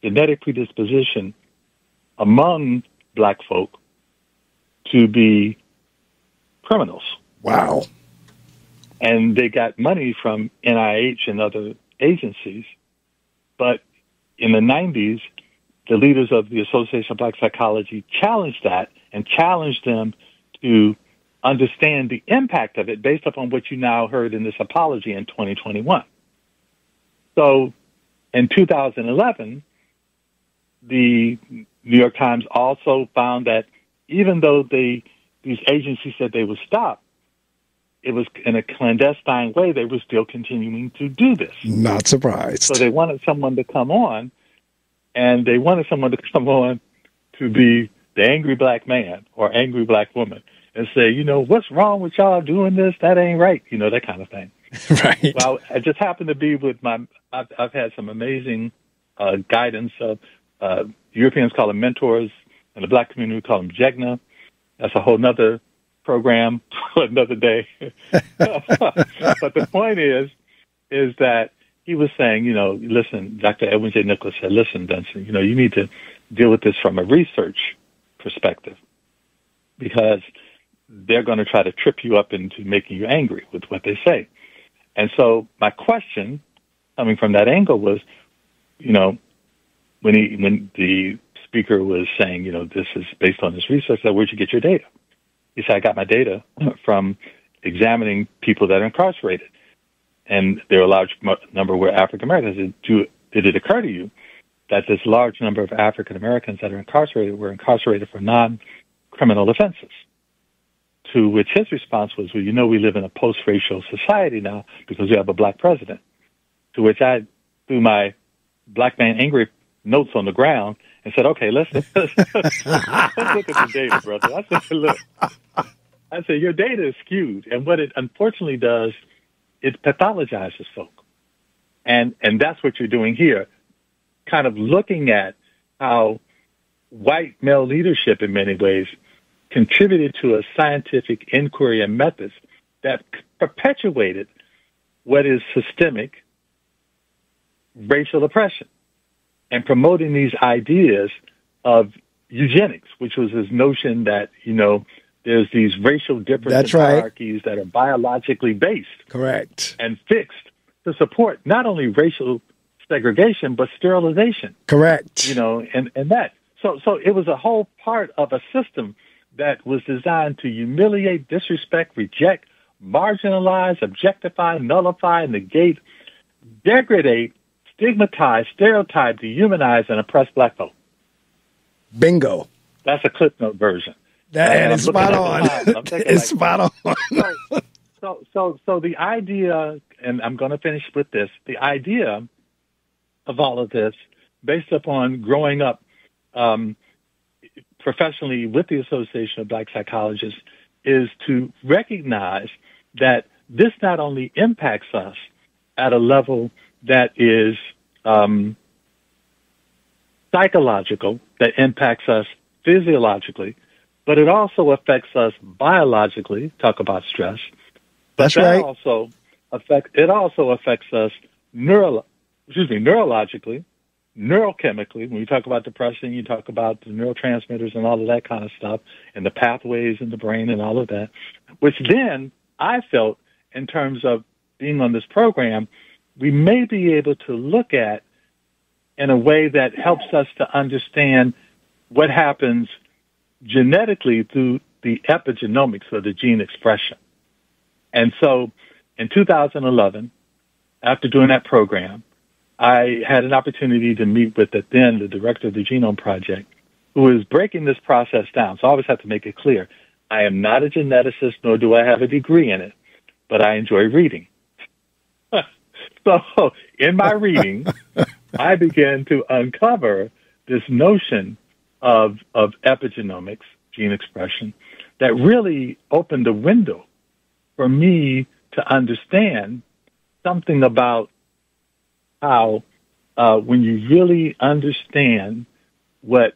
genetic predisposition among black folk to be criminals. Wow. And they got money from NIH and other agencies. But in the 90s, the leaders of the Association of Black Psychology challenged that and challenged them to understand the impact of it based upon what you now heard in this apology in 2021. So in 2011, the New York Times also found that even though these agencies said they would stop, it was in a clandestine way, they were still continuing to do this. Not surprised. So they wanted someone to come on, and they wanted someone to come on to be the angry black man or angry black woman and say, you know, what's wrong with y'all doing this? That ain't right. You know, that kind of thing. Right. Well, I just happened to be with I've had some amazing guidance of Europeans call them mentors, and the black community we call them Jegna. That's a whole nother program for another day. But the point is that he was saying, you know, listen, Dr. Edwin J. Nicholas said, listen, Benson, you know, you need to deal with this from a research perspective because they're going to try to trip you up into making you angry with what they say. And so my question coming from that angle was, you know, when the speaker was saying, you know, this is based on this research, I said, where'd you get your data? He said, I got my data from examining people that are incarcerated. And there are a large number were African Americans. Did it occur to you that this large number of African Americans that are incarcerated were incarcerated for non-criminal offenses? To which his response was, well, you know, we live in a post-racial society now because we have a black president. To which I threw my black man angry notes on the ground and said, okay, let's look at the data, brother. I said, look, your data is skewed. And what it unfortunately does, it pathologizes folk. And that's what you're doing here, kind of looking at how white male leadership in many ways contributed to a scientific inquiry and methods that perpetuated what is systemic racial oppression and promoting these ideas of eugenics, which was this notion that, there's these racial difference hierarchies that are biologically based. Correct. And fixed to support not only racial segregation, but sterilization. Correct. And that. So it was a whole part of a system that was designed to humiliate, disrespect, reject, marginalize, objectify, nullify, negate, degrade, stigmatize, stereotype, dehumanize, and oppress black folk. Bingo. That's a clip note version. That is spot on. It's spot on. So the idea, and I'm going to finish with this, the idea of all of this, based upon growing up professionally with the Association of Black Psychologists, is to recognize that this not only impacts us at a level that is psychological, that impacts us physiologically, but it also affects us biologically. Talk about stress. That's right. It also affects us neurologically, neurochemically. When you talk about depression, you talk about the neurotransmitters and all of that kind of stuff, and the pathways in the brain and all of that, which then I felt, in terms of being on this program, we may be able to look at in a way that helps us to understand what happens genetically through the epigenomics of the gene expression. And so in 2011, after doing that program, I had an opportunity to meet with the director of the Genome Project, who is breaking this process down. So I always have to make it clear. I am not a geneticist, nor do I have a degree in it, but I enjoy reading. So in my reading, I began to uncover this notion of epigenomics, gene expression, that really opened a window for me to understand something about how when you really understand what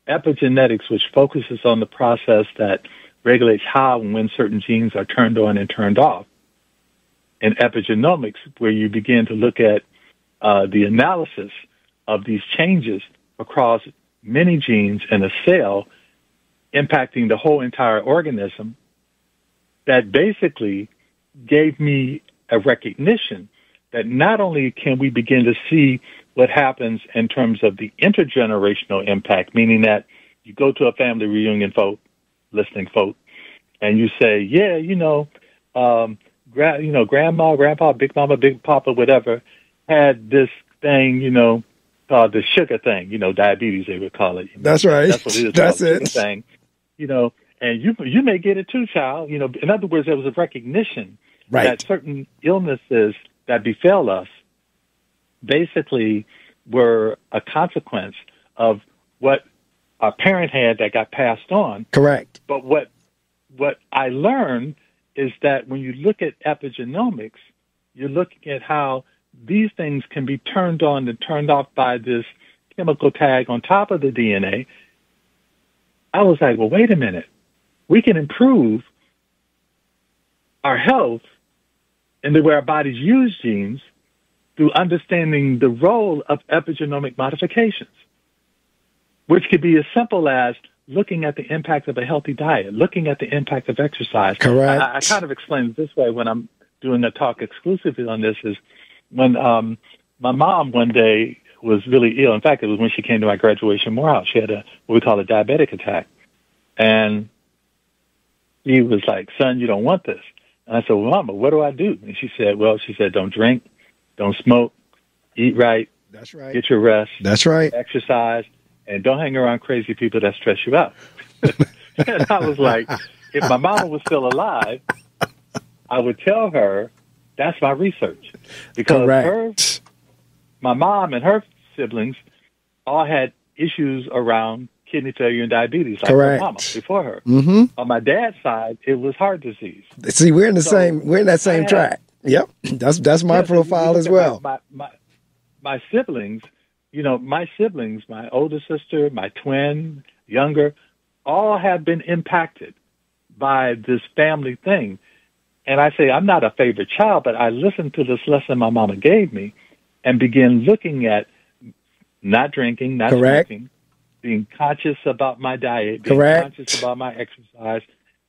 epigenetics, which focuses on the process that regulates how and when certain genes are turned on and turned off, and epigenomics, where you begin to look at the analysis of these changes across many genes in a cell impacting the whole entire organism, that basically gave me a recognition that not only can we begin to see what happens in terms of the intergenerational impact, meaning that you go to a family reunion, listening folk, and you say, grandma, grandpa, big mama, big papa, whatever, had this thing, called the sugar thing, diabetes, they would call it. That's right. That's what it is. That's it. Thing, and you may get it too, child. In other words, there was a recognition that certain illnesses that befell us basically were a consequence of what our parent had that got passed on. Correct. But what I learned is that when you look at epigenomics, you're looking at how these things can be turned on and turned off by this chemical tag on top of the DNA. I was like, well, wait a minute. We can improve our health and the way our bodies use genes through understanding the role of epigenomic modifications, which could be as simple as looking at the impact of a healthy diet, looking at the impact of exercise. Correct. I kind of explain it this way when I'm doing a talk exclusively on this, is when my mom one day was really ill. In fact, it was when she came to my graduation Morehouse. She had what we call a diabetic attack. And she was like, son, you don't want this. And I said, well, Mama, what do I do? And she said, don't drink, don't smoke, eat right. That's right. Get your rest. That's right. Exercise, and don't hang around crazy people that stress you out. And I was like, if my mama was still alive, I would tell her that's my research. Because my mom and her siblings all had issues around kidney failure and diabetes, like Correct. her mama before her. Mm-hmm. On my dad's side, it was heart disease. See, we're in that same track. Yep, that's my profile as well. My siblings, my older sister, my twin, younger, all have been impacted by this family thing. And I say, I'm not a favorite child, but I listened to this lesson my mama gave me and began looking at not drinking, not smoking, being conscious about my diet, being conscious about my exercise.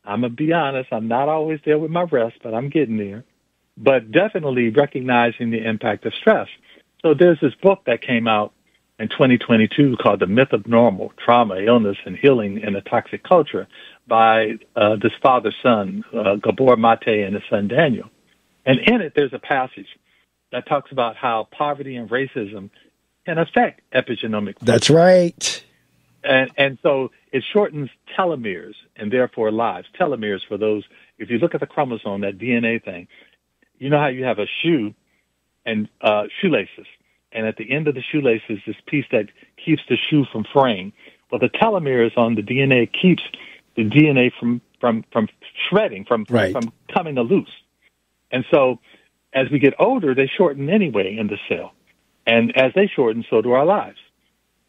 I'm going to be honest, I'm not always there with my rest, but I'm getting there. But definitely recognizing the impact of stress. So there's this book that came out in 2022 called The Myth of Normal, Trauma, Illness, and Healing in a Toxic Culture by this father-son, Gabor Mate, and his son Daniel. And in it, there's a passage that talks about how poverty and racism can affect epigenomic function. That's right. And so it shortens telomeres and therefore lives. Telomeres, for those, if you look at the chromosome, that DNA thing, you know how you have a shoe and shoelaces, and at the end of the shoelaces, this piece that keeps the shoe from fraying. Well, the telomeres on the DNA keeps the DNA from shredding, from coming loose. And so as we get older, they shorten anyway in the cell. And as they shorten, so do our lives.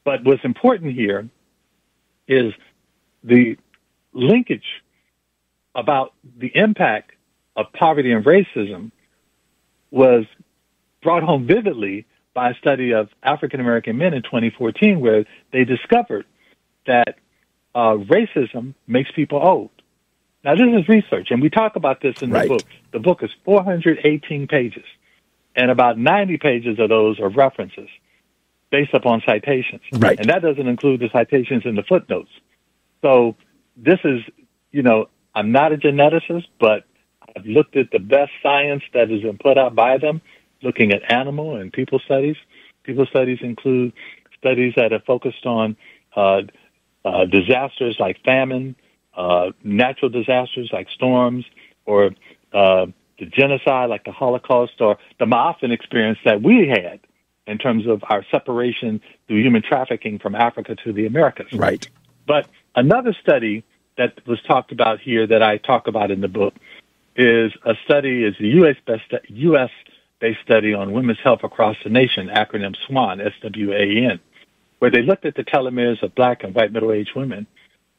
But what's important here is the linkage about the impact of poverty and racism was brought home vividly by a study of African-American men in 2014, where they discovered that racism makes people old. Now, this is research, and we talk about this in the book. The book is 418 pages, and about 90 pages of those are references based upon citations. Right. And that doesn't include the citations in the footnotes. So this is, I'm not a geneticist, but I've looked at the best science that has been put out by them, looking at animal and people studies. People studies include studies that are focused on disasters like famine, natural disasters like storms, or the genocide like the Holocaust, or the Ma'afin experience that we had in terms of our separation through human trafficking from Africa to the Americas. Right. But another study that was talked about here that I talk about in the book is a U.S.-based study on women's health across the nation, acronym SWAN, S-W-A-N, where they looked at the telomeres of black and white middle-aged women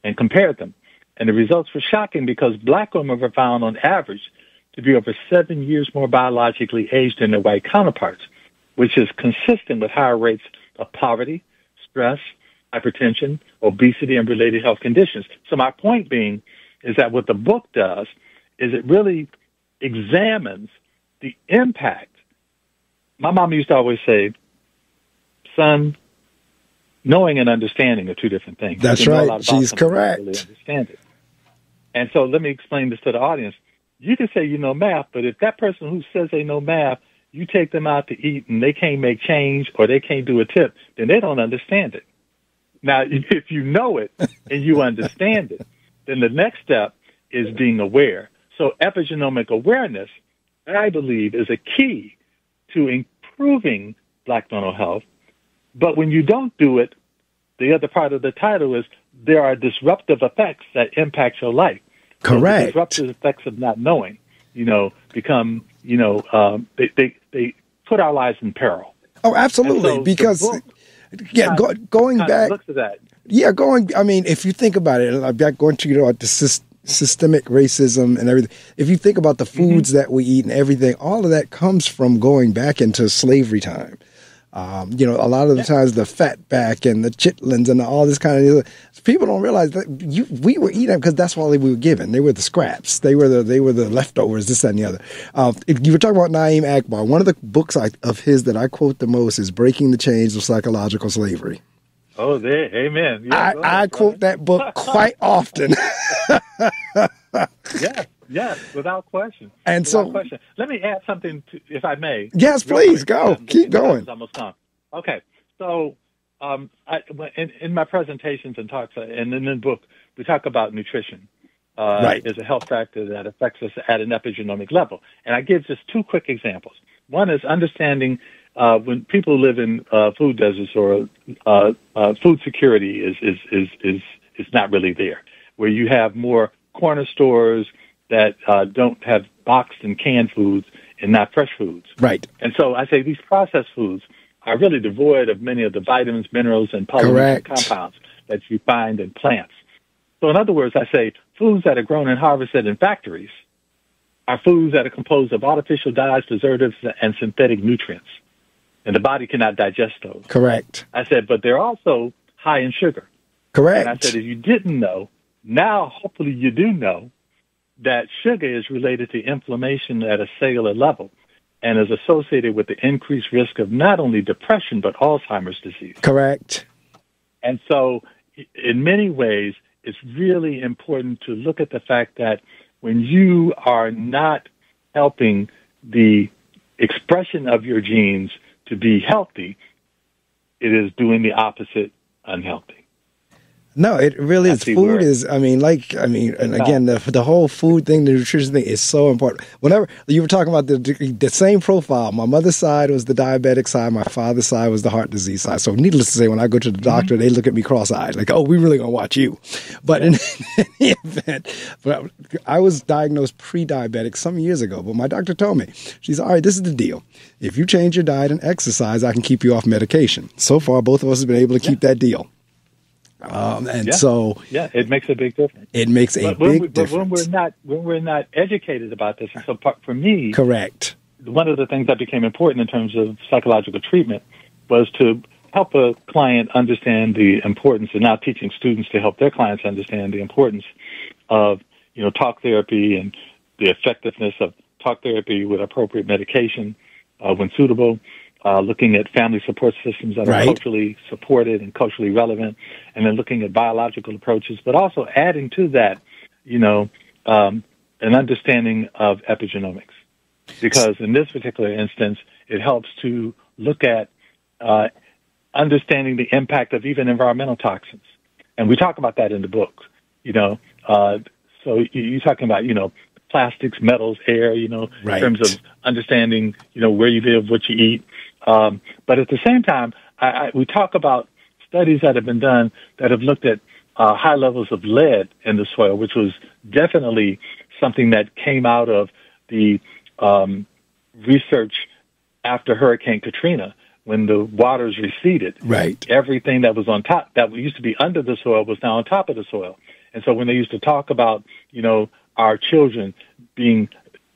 and compared them. And the results were shocking because black women were found on average to be over 7 years more biologically aged than their white counterparts, which is consistent with higher rates of poverty, stress, hypertension, obesity, and related health conditions. So my point being is that what the book does is it really examines the impact. My mom used to always say, son, knowing and understanding are two different things. That's right. She's correct. Really understand it. And so let me explain this to the audience. You can say you know math, but if that person who says they know math, you take them out to eat and they can't make change or they can't do a tip, then they don't understand it. Now, if you know it and you understand it, then the next step is being aware. So epigenomic awareness, I believe, is a key to improving black mental health. But when you don't do it, the other part of the title is there are disruptive effects that impact your life. Correct. So the disruptive effects of not knowing, become, they put our lives in peril. Oh, absolutely. So because, going back. Looks at that. Yeah, if you think about it, back going to the systemic racism and everything. If you think about the foods that we eat and everything, all of that comes from going back into slavery time. A lot of the times the fat back and the chitlins and all this kind of people don't realize that we were eating because that's what we were given. They were the scraps. They were the leftovers. This, that, and the other. If you were talking about Naeem Akbar, one of the books of his that I quote the most is "Breaking the Chains of Psychological Slavery." Oh, amen. Yeah, I quote that book quite often. Yes, without question. And without question. Let me add something, if I may. Yes, please, go. Keep going. Almost done. Okay, so in my presentations and talks, and in the book, we talk about nutrition as a health factor that affects us at an epigenomic level. And I give just two quick examples. One is understanding when people live in food deserts, or food security is not really there, where you have more corner stores that don't have boxed and canned foods and not fresh foods. Right. And so I say these processed foods are really devoid of many of the vitamins, minerals, and polymorphic compounds that you find in plants. So in other words, I say foods that are grown and harvested in factories are foods that are composed of artificial dyes, preservatives, and synthetic nutrients. And the body cannot digest those. Correct. I said, but they're also high in sugar. Correct. And I said, if you didn't know, now hopefully you do know that sugar is related to inflammation at a cellular level and is associated with the increased risk of not only depression, but Alzheimer's disease. Correct. And so in many ways, it's really important to look at the fact that when you are not helping the expression of your genes to be healthy, it is doing the opposite, unhealthy. No, it really is. Food is, and again, the whole food thing, the nutrition thing is so important. Whenever you were talking about the same profile, my mother's side was the diabetic side, my father's side was the heart disease side. So needless to say, when I go to the doctor, they look at me cross-eyed, like, oh, we really going to watch you. But in any event, I was diagnosed pre-diabetic some years ago, but my doctor told me, she's all right, this is the deal. If you change your diet and exercise, I can keep you off medication. So far, both of us have been able to keep that deal. So it makes a big difference. It makes a big difference. But when we're not educated about this, and so for me, correct. One of the things that became important in terms of psychological treatment was to help a client understand the importance, and now teaching students to help their clients understand the importance of talk therapy and the effectiveness of talk therapy with appropriate medication when suitable. Looking at family support systems that are culturally supported and culturally relevant, and then looking at biological approaches, but also adding to that, an understanding of epigenomics. Because in this particular instance, it helps to look at understanding the impact of even environmental toxins. And we talk about that in the book, so you're talking about, plastics, metals, air, in terms of understanding, where you live, what you eat. But at the same time, we talk about studies that have been done that have looked at high levels of lead in the soil, which was definitely something that came out of the research after Hurricane Katrina, when the waters receded. Right. Everything that was on top, that used to be under the soil, was now on top of the soil. And so when they used to talk about, our children being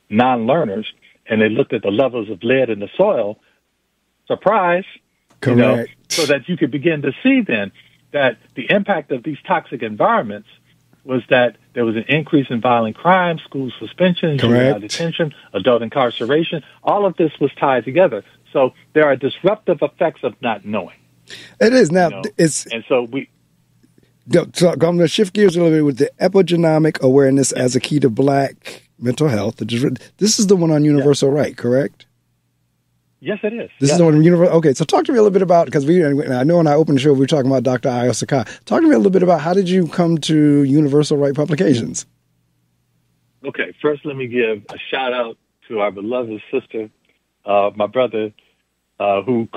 non-learners, and they looked at the levels of lead in the soil, surprise, correct. So that you could begin to see then that the impact of these toxic environments was that there was an increase in violent crime, school suspension, juvenile detention, adult incarceration. All of this was tied together. So there are disruptive effects of not knowing. It is. Now, and so we... So I'm going to shift gears a little bit with the epigenomic awareness as a key to Black mental health. This is the one on universal right, correct? Yes, it is. This is the one on universal. Okay, so talk to me a little bit about, because I know when I opened the show, we were talking about Dr. Ayo Sakai. Talk to me a little bit about how did you come to Universal Right Publications? Okay, first let me give a shout out to our beloved sister, my brother, who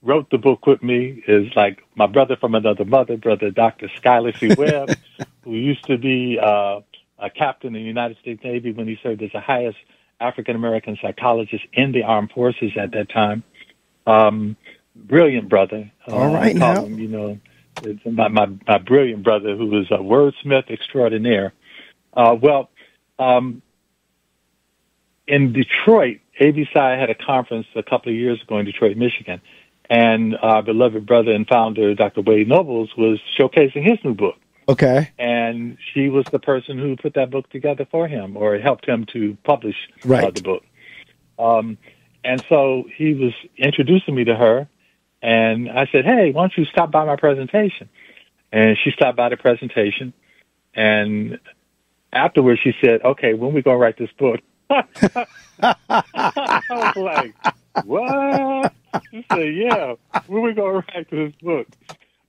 wrote the book with me, is like my brother from another mother, brother Dr. Skylar C. Webb, who used to be a captain in the United States Navy when he served as the highest African-American psychologist in the armed forces at that time. Brilliant brother. All right, now. Him, it's my brilliant brother, who was a wordsmith extraordinaire. In Detroit, ABSI had a conference a couple of years ago in Detroit, Michigan, and our beloved brother and founder, Dr. Wade Nobles, was showcasing his new book. Okay. And she was the person who put that book together for him, or helped him to publish the book. And so he was introducing me to her, and I said, hey, why don't you stop by my presentation? And she stopped by the presentation, and afterwards she said, okay, when we going to write this book? I was like, what? She said, yeah, when we going to write this book?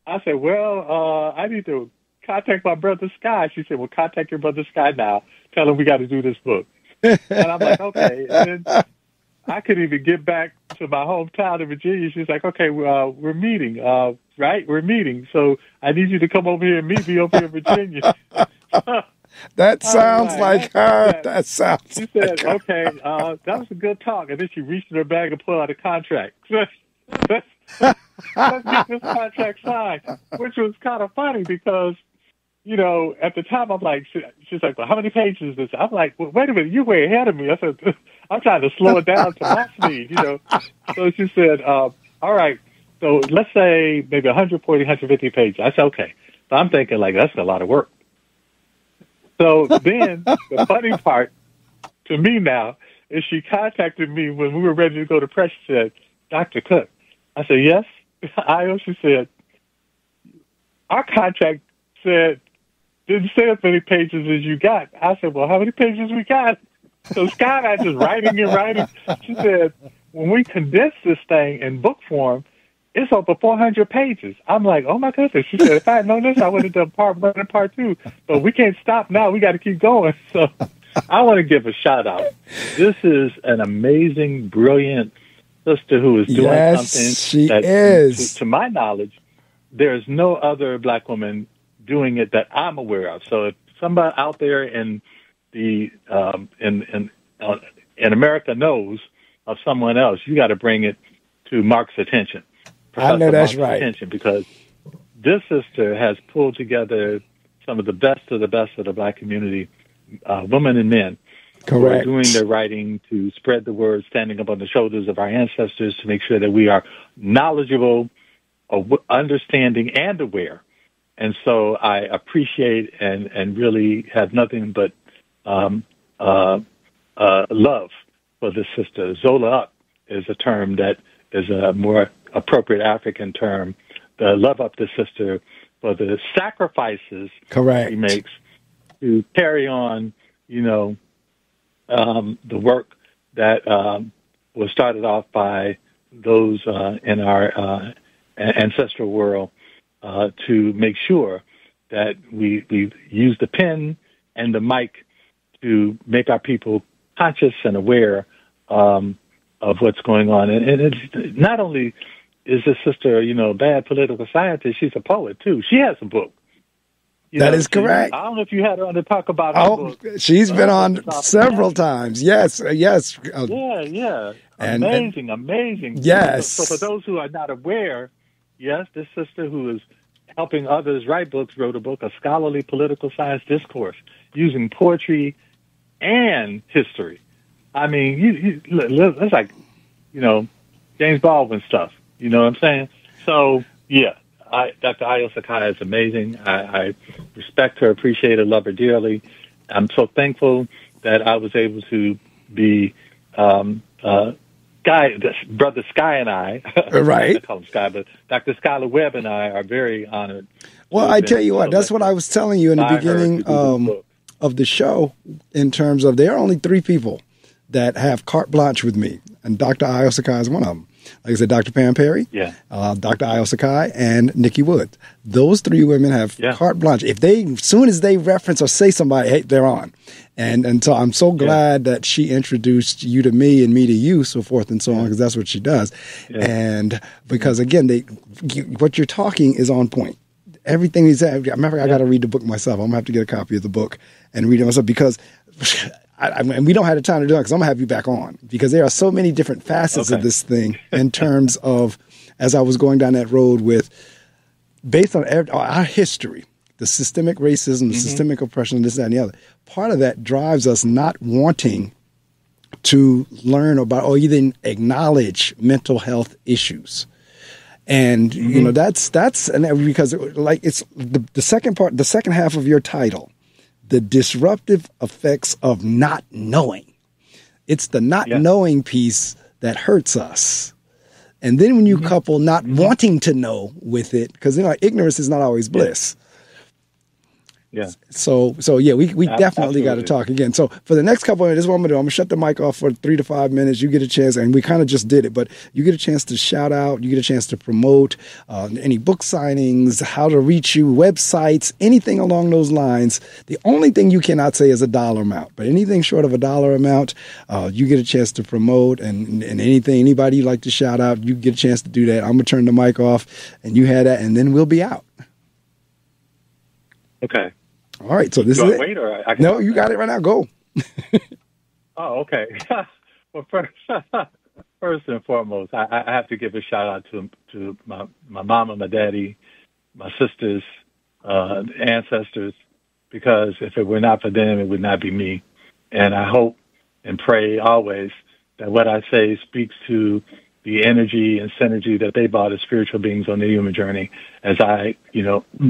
I said, well, I need to contact my brother Sky. She said, well, contact your brother Sky now. Tell him we got to do this book. And I'm like, okay. And then I couldn't even get back to my hometown in Virginia. She's like, okay, we're meeting, right? We're meeting. So I need you to come over here and meet me over here in Virginia. That sounds like her. That sounds. She said, "Okay, that was a good talk." And then she reached in her bag and pulled out a contract. Let's get this contract signed, which was kind of funny because, at the time I'm like, she's like, "Well, how many pages is this?" I'm like, well, "Wait a minute, you're way ahead of me." I said, "I'm trying to slow it down to my speed." So she said, "All right, so let's say maybe 140, 150 pages." I said, "Okay," but I'm thinking like that's a lot of work. So then the funny part to me now is she contacted me when we were ready to go to press. She said, "Dr. Cooke." I said, "Yes." She said, "Our contract didn't say as many pages as you got." I said, "Well, how many pages we got?" So Scott and I just writing and writing. She said, "When we condense this thing in book form, it's over 400 pages. I'm like, "Oh my goodness." She said, "If I had known this, I would have done part 1 and part 2. But we can't stop now. We got to keep going." So I want to give a shout out. This is an amazing, brilliant sister who is doing something. She is. To my knowledge, there is no other Black woman doing it that I'm aware of. So if somebody out there in the in America knows of someone else, you got to bring it to Mark's attention. I know that's Mark's right. Attention, because this sister has pulled together some of the best of the Black community, women and men, correct, who are doing their writing to spread the word, standing up on the shoulders of our ancestors to make sure that we are knowledgeable, understanding, and aware. And so I appreciate and really have nothing but love for this sister. Zola Up is a term that is a more appropriate African term. The love up the sister for the sacrifices correct she makes to carry on, the work that was started off by those in our ancestral world to make sure that we use the pen and the mic to make our people conscious and aware of what's going on. And it's not only is this sister, a bad political scientist, she's a poet too. She has a book. That is correct. I don't know if you had her on to talk about her book. She's been on several times. Yes. Yeah. Amazing. Yes. So for those who are not aware, yes, this sister who is helping others write books wrote a book, A Scholarly Political Science Discourse, using poetry and history. I mean, it's like, James Baldwin stuff. You know what I'm saying? So, yeah, Dr. Ayo Sakai is amazing. I respect her, appreciate her, love her dearly. I'm so thankful that I was able to be Brother Sky and I, right? I call him Sky, but Dr. Skylar Webb and I are very honored. Well, I tell you what, that's what I was telling you in the beginning of the show, in terms of there are only 3 people that have carte blanche with me, and Dr. Ayo Sakai is one of them. Like I said, Dr. Pam Perry, Dr. Ayo Sakai, and Nikki Woods. Those 3 women have carte blanche. If as soon as they reference or say somebody, hey, they're on. And so I'm so glad that she introduced you to me and me to you, so forth and so on, because that's what she does. Yeah. And because, again, what you're talking is on point. Everything he said, I got to read the book myself. I'm going to have to get a copy of the book and read it myself, because and we don't have the time to do it, because I'm going to have you back on, because there are so many different facets of this thing in terms of, as I was going down that road with, based on our history, the systemic racism, the systemic oppression, this, that, and the other. Part of that drives us not wanting to learn about or even acknowledge mental health issues. And, that's because like it's the second half of your title, the disruptive effects of not knowing. It's the not knowing piece that hurts us. And then when you couple not wanting to know with it, because ignorance is not always bliss. Yeah. So yeah, we definitely got to Absolutely. talk again. So for the next couple of minutes, this is what I'm going to do. I'm going to shut the mic off for 3 to 5 minutes. You get a chance, and we kind of just did it, but you get a chance to shout out, you get a chance to promote any book signings, how to reach you, websites, anything along those lines. The only thing you cannot say is a dollar amount, but anything short of a dollar amount, you get a chance to promote, and anything, anybody you'd like to shout out, you get a chance to do that. I'm going to turn the mic off, and you had that, and then we'll be out. Okay. All right, so this Do is I it. wait, or I can No, you got it right now. Go. Oh, okay. Well, first and foremost, I have to give a shout out to my mama, my daddy, my sisters, ancestors, because if it were not for them, it would not be me. And I hope and pray always that what I say speaks to the energy and synergy that they brought as spiritual beings on the human journey, as I,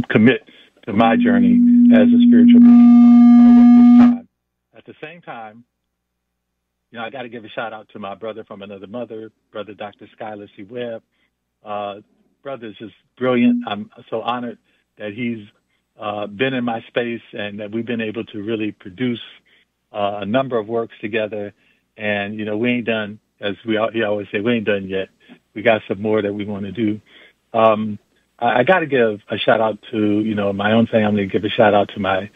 commit to my journey as a spiritual being. At the same time, I got to give a shout out to my brother from another mother, brother Dr. Schuyler C. Webb. Brother is just brilliant. I'm so honored that he's been in my space and that we've been able to really produce a number of works together. And, we ain't done, as he always say, we ain't done yet. We got some more that we want to do. I got to give a shout out to, my own family, give a shout out to my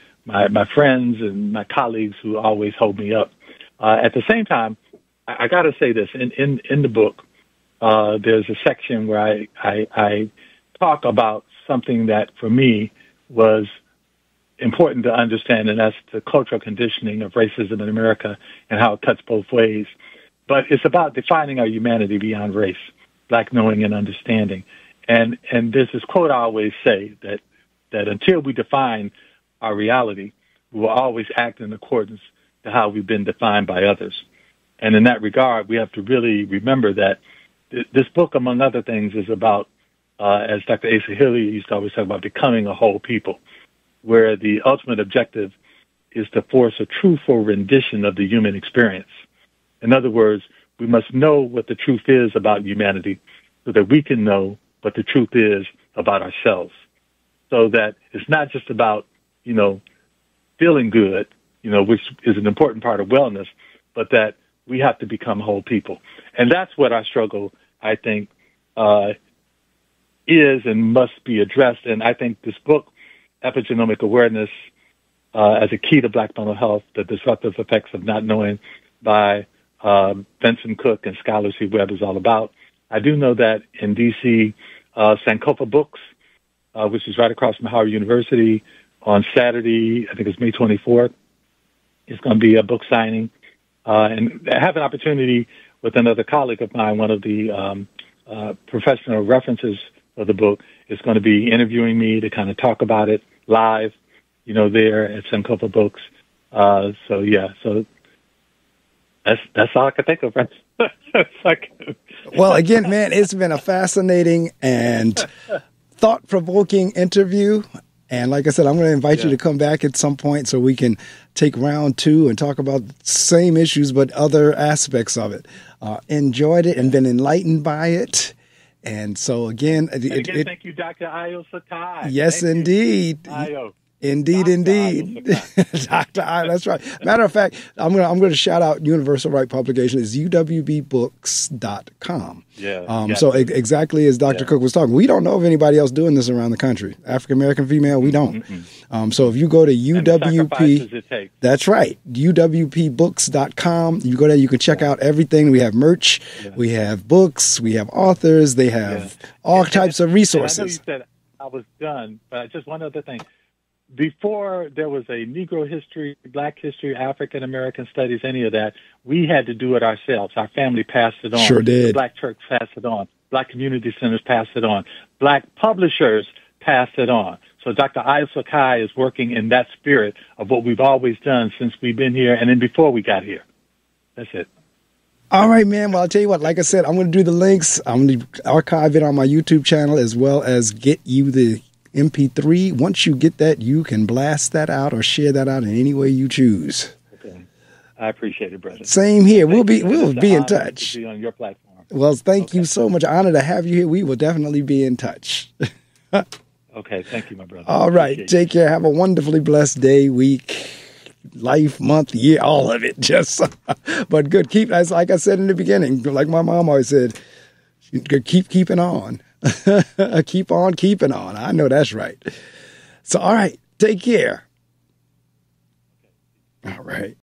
friends and my colleagues who always hold me up. At the same time, I got to say this, in the book, there's a section where I talk about something that for me was important to understand, and that's the cultural conditioning of racism in America and how it cuts both ways. But it's about defining our humanity beyond race, Black knowing and understanding. And there's this quote I always say that until we define our reality, we will always act in accordance to how we've been defined by others. And in that regard, we have to really remember that this book, among other things, is about, as Dr. Asa Hilliard used to always talk about, becoming a whole people, where the ultimate objective is to force a truthful rendition of the human experience. In other words, we must know what the truth is about humanity so that we can know what the truth is about ourselves. So that it's not just about, feeling good, which is an important part of wellness, but that we have to become whole people. And that's what our struggle, I think, is and must be addressed. And I think this book, Epigenomic Awareness as a Key to Black Mental Health, The Disruptive Effects of Not Knowing, by Benson Cooke and Schuyler C. Webb, is all about. I do know that in D.C., Sankofa Books, which is right across from Howard University, on Saturday, I think it's May 24th, it's going to be a book signing. And I have an opportunity with another colleague of mine, one of the professional references of the book, is going to be interviewing me to kind of talk about it live, there at Sankofa Books. So that's all I can think of, right? Well, again, man, it's been a fascinating and thought-provoking interview. And like I said, I'm going to invite you to come back at some point so we can take round 2 and talk about the same issues but other aspects of it. Enjoyed it and been enlightened by it. And so, again, thank you, Dr. Ayo Sakai. Yes, thank indeed. Ayo. Indeed. Dr. I, that's right. Matter of fact, I'm going to shout out Universal Right Publication. It's uwbbooks.com. Yeah. So exactly as Dr. Cooke was talking, we don't know of anybody else doing this around the country. African-American female, we don't. So if you go to UWP, that's right, uwbbooks.com, you go there, you can check out everything. We have merch, we have books, we have authors, they have all types of resources. I know you said I was done, but just one other thing. Before there was a Negro history, Black history, African American studies, any of that, we had to do it ourselves. Our family passed it on. Sure did. The Black Church passed it on. Black community centers passed it on. Black publishers passed it on. So Dr. Ayo Sakai is working in that spirit of what we've always done since we've been here and then before we got here. That's it. All right, man. Well, I'll tell you what, like I said, I'm going to do the links. I'm going to archive it on my YouTube channel as well as get you the MP3. Once you get that, you can blast that out or share that out in any way you choose. Okay. I appreciate it, brother. Same here. We'll be in To touch. be on your platform. Well, thank you so much. Honor to have you here. We will definitely be in touch. Okay. Thank you, my brother. All right. Appreciate Take care. Have a wonderfully blessed day, week, life, month, year, all of it. Just, but good. Keep, as like I said in the beginning, like my mom always said, keep keeping on. Keep on keeping on. I know that's right. So, all right. Take care. All right.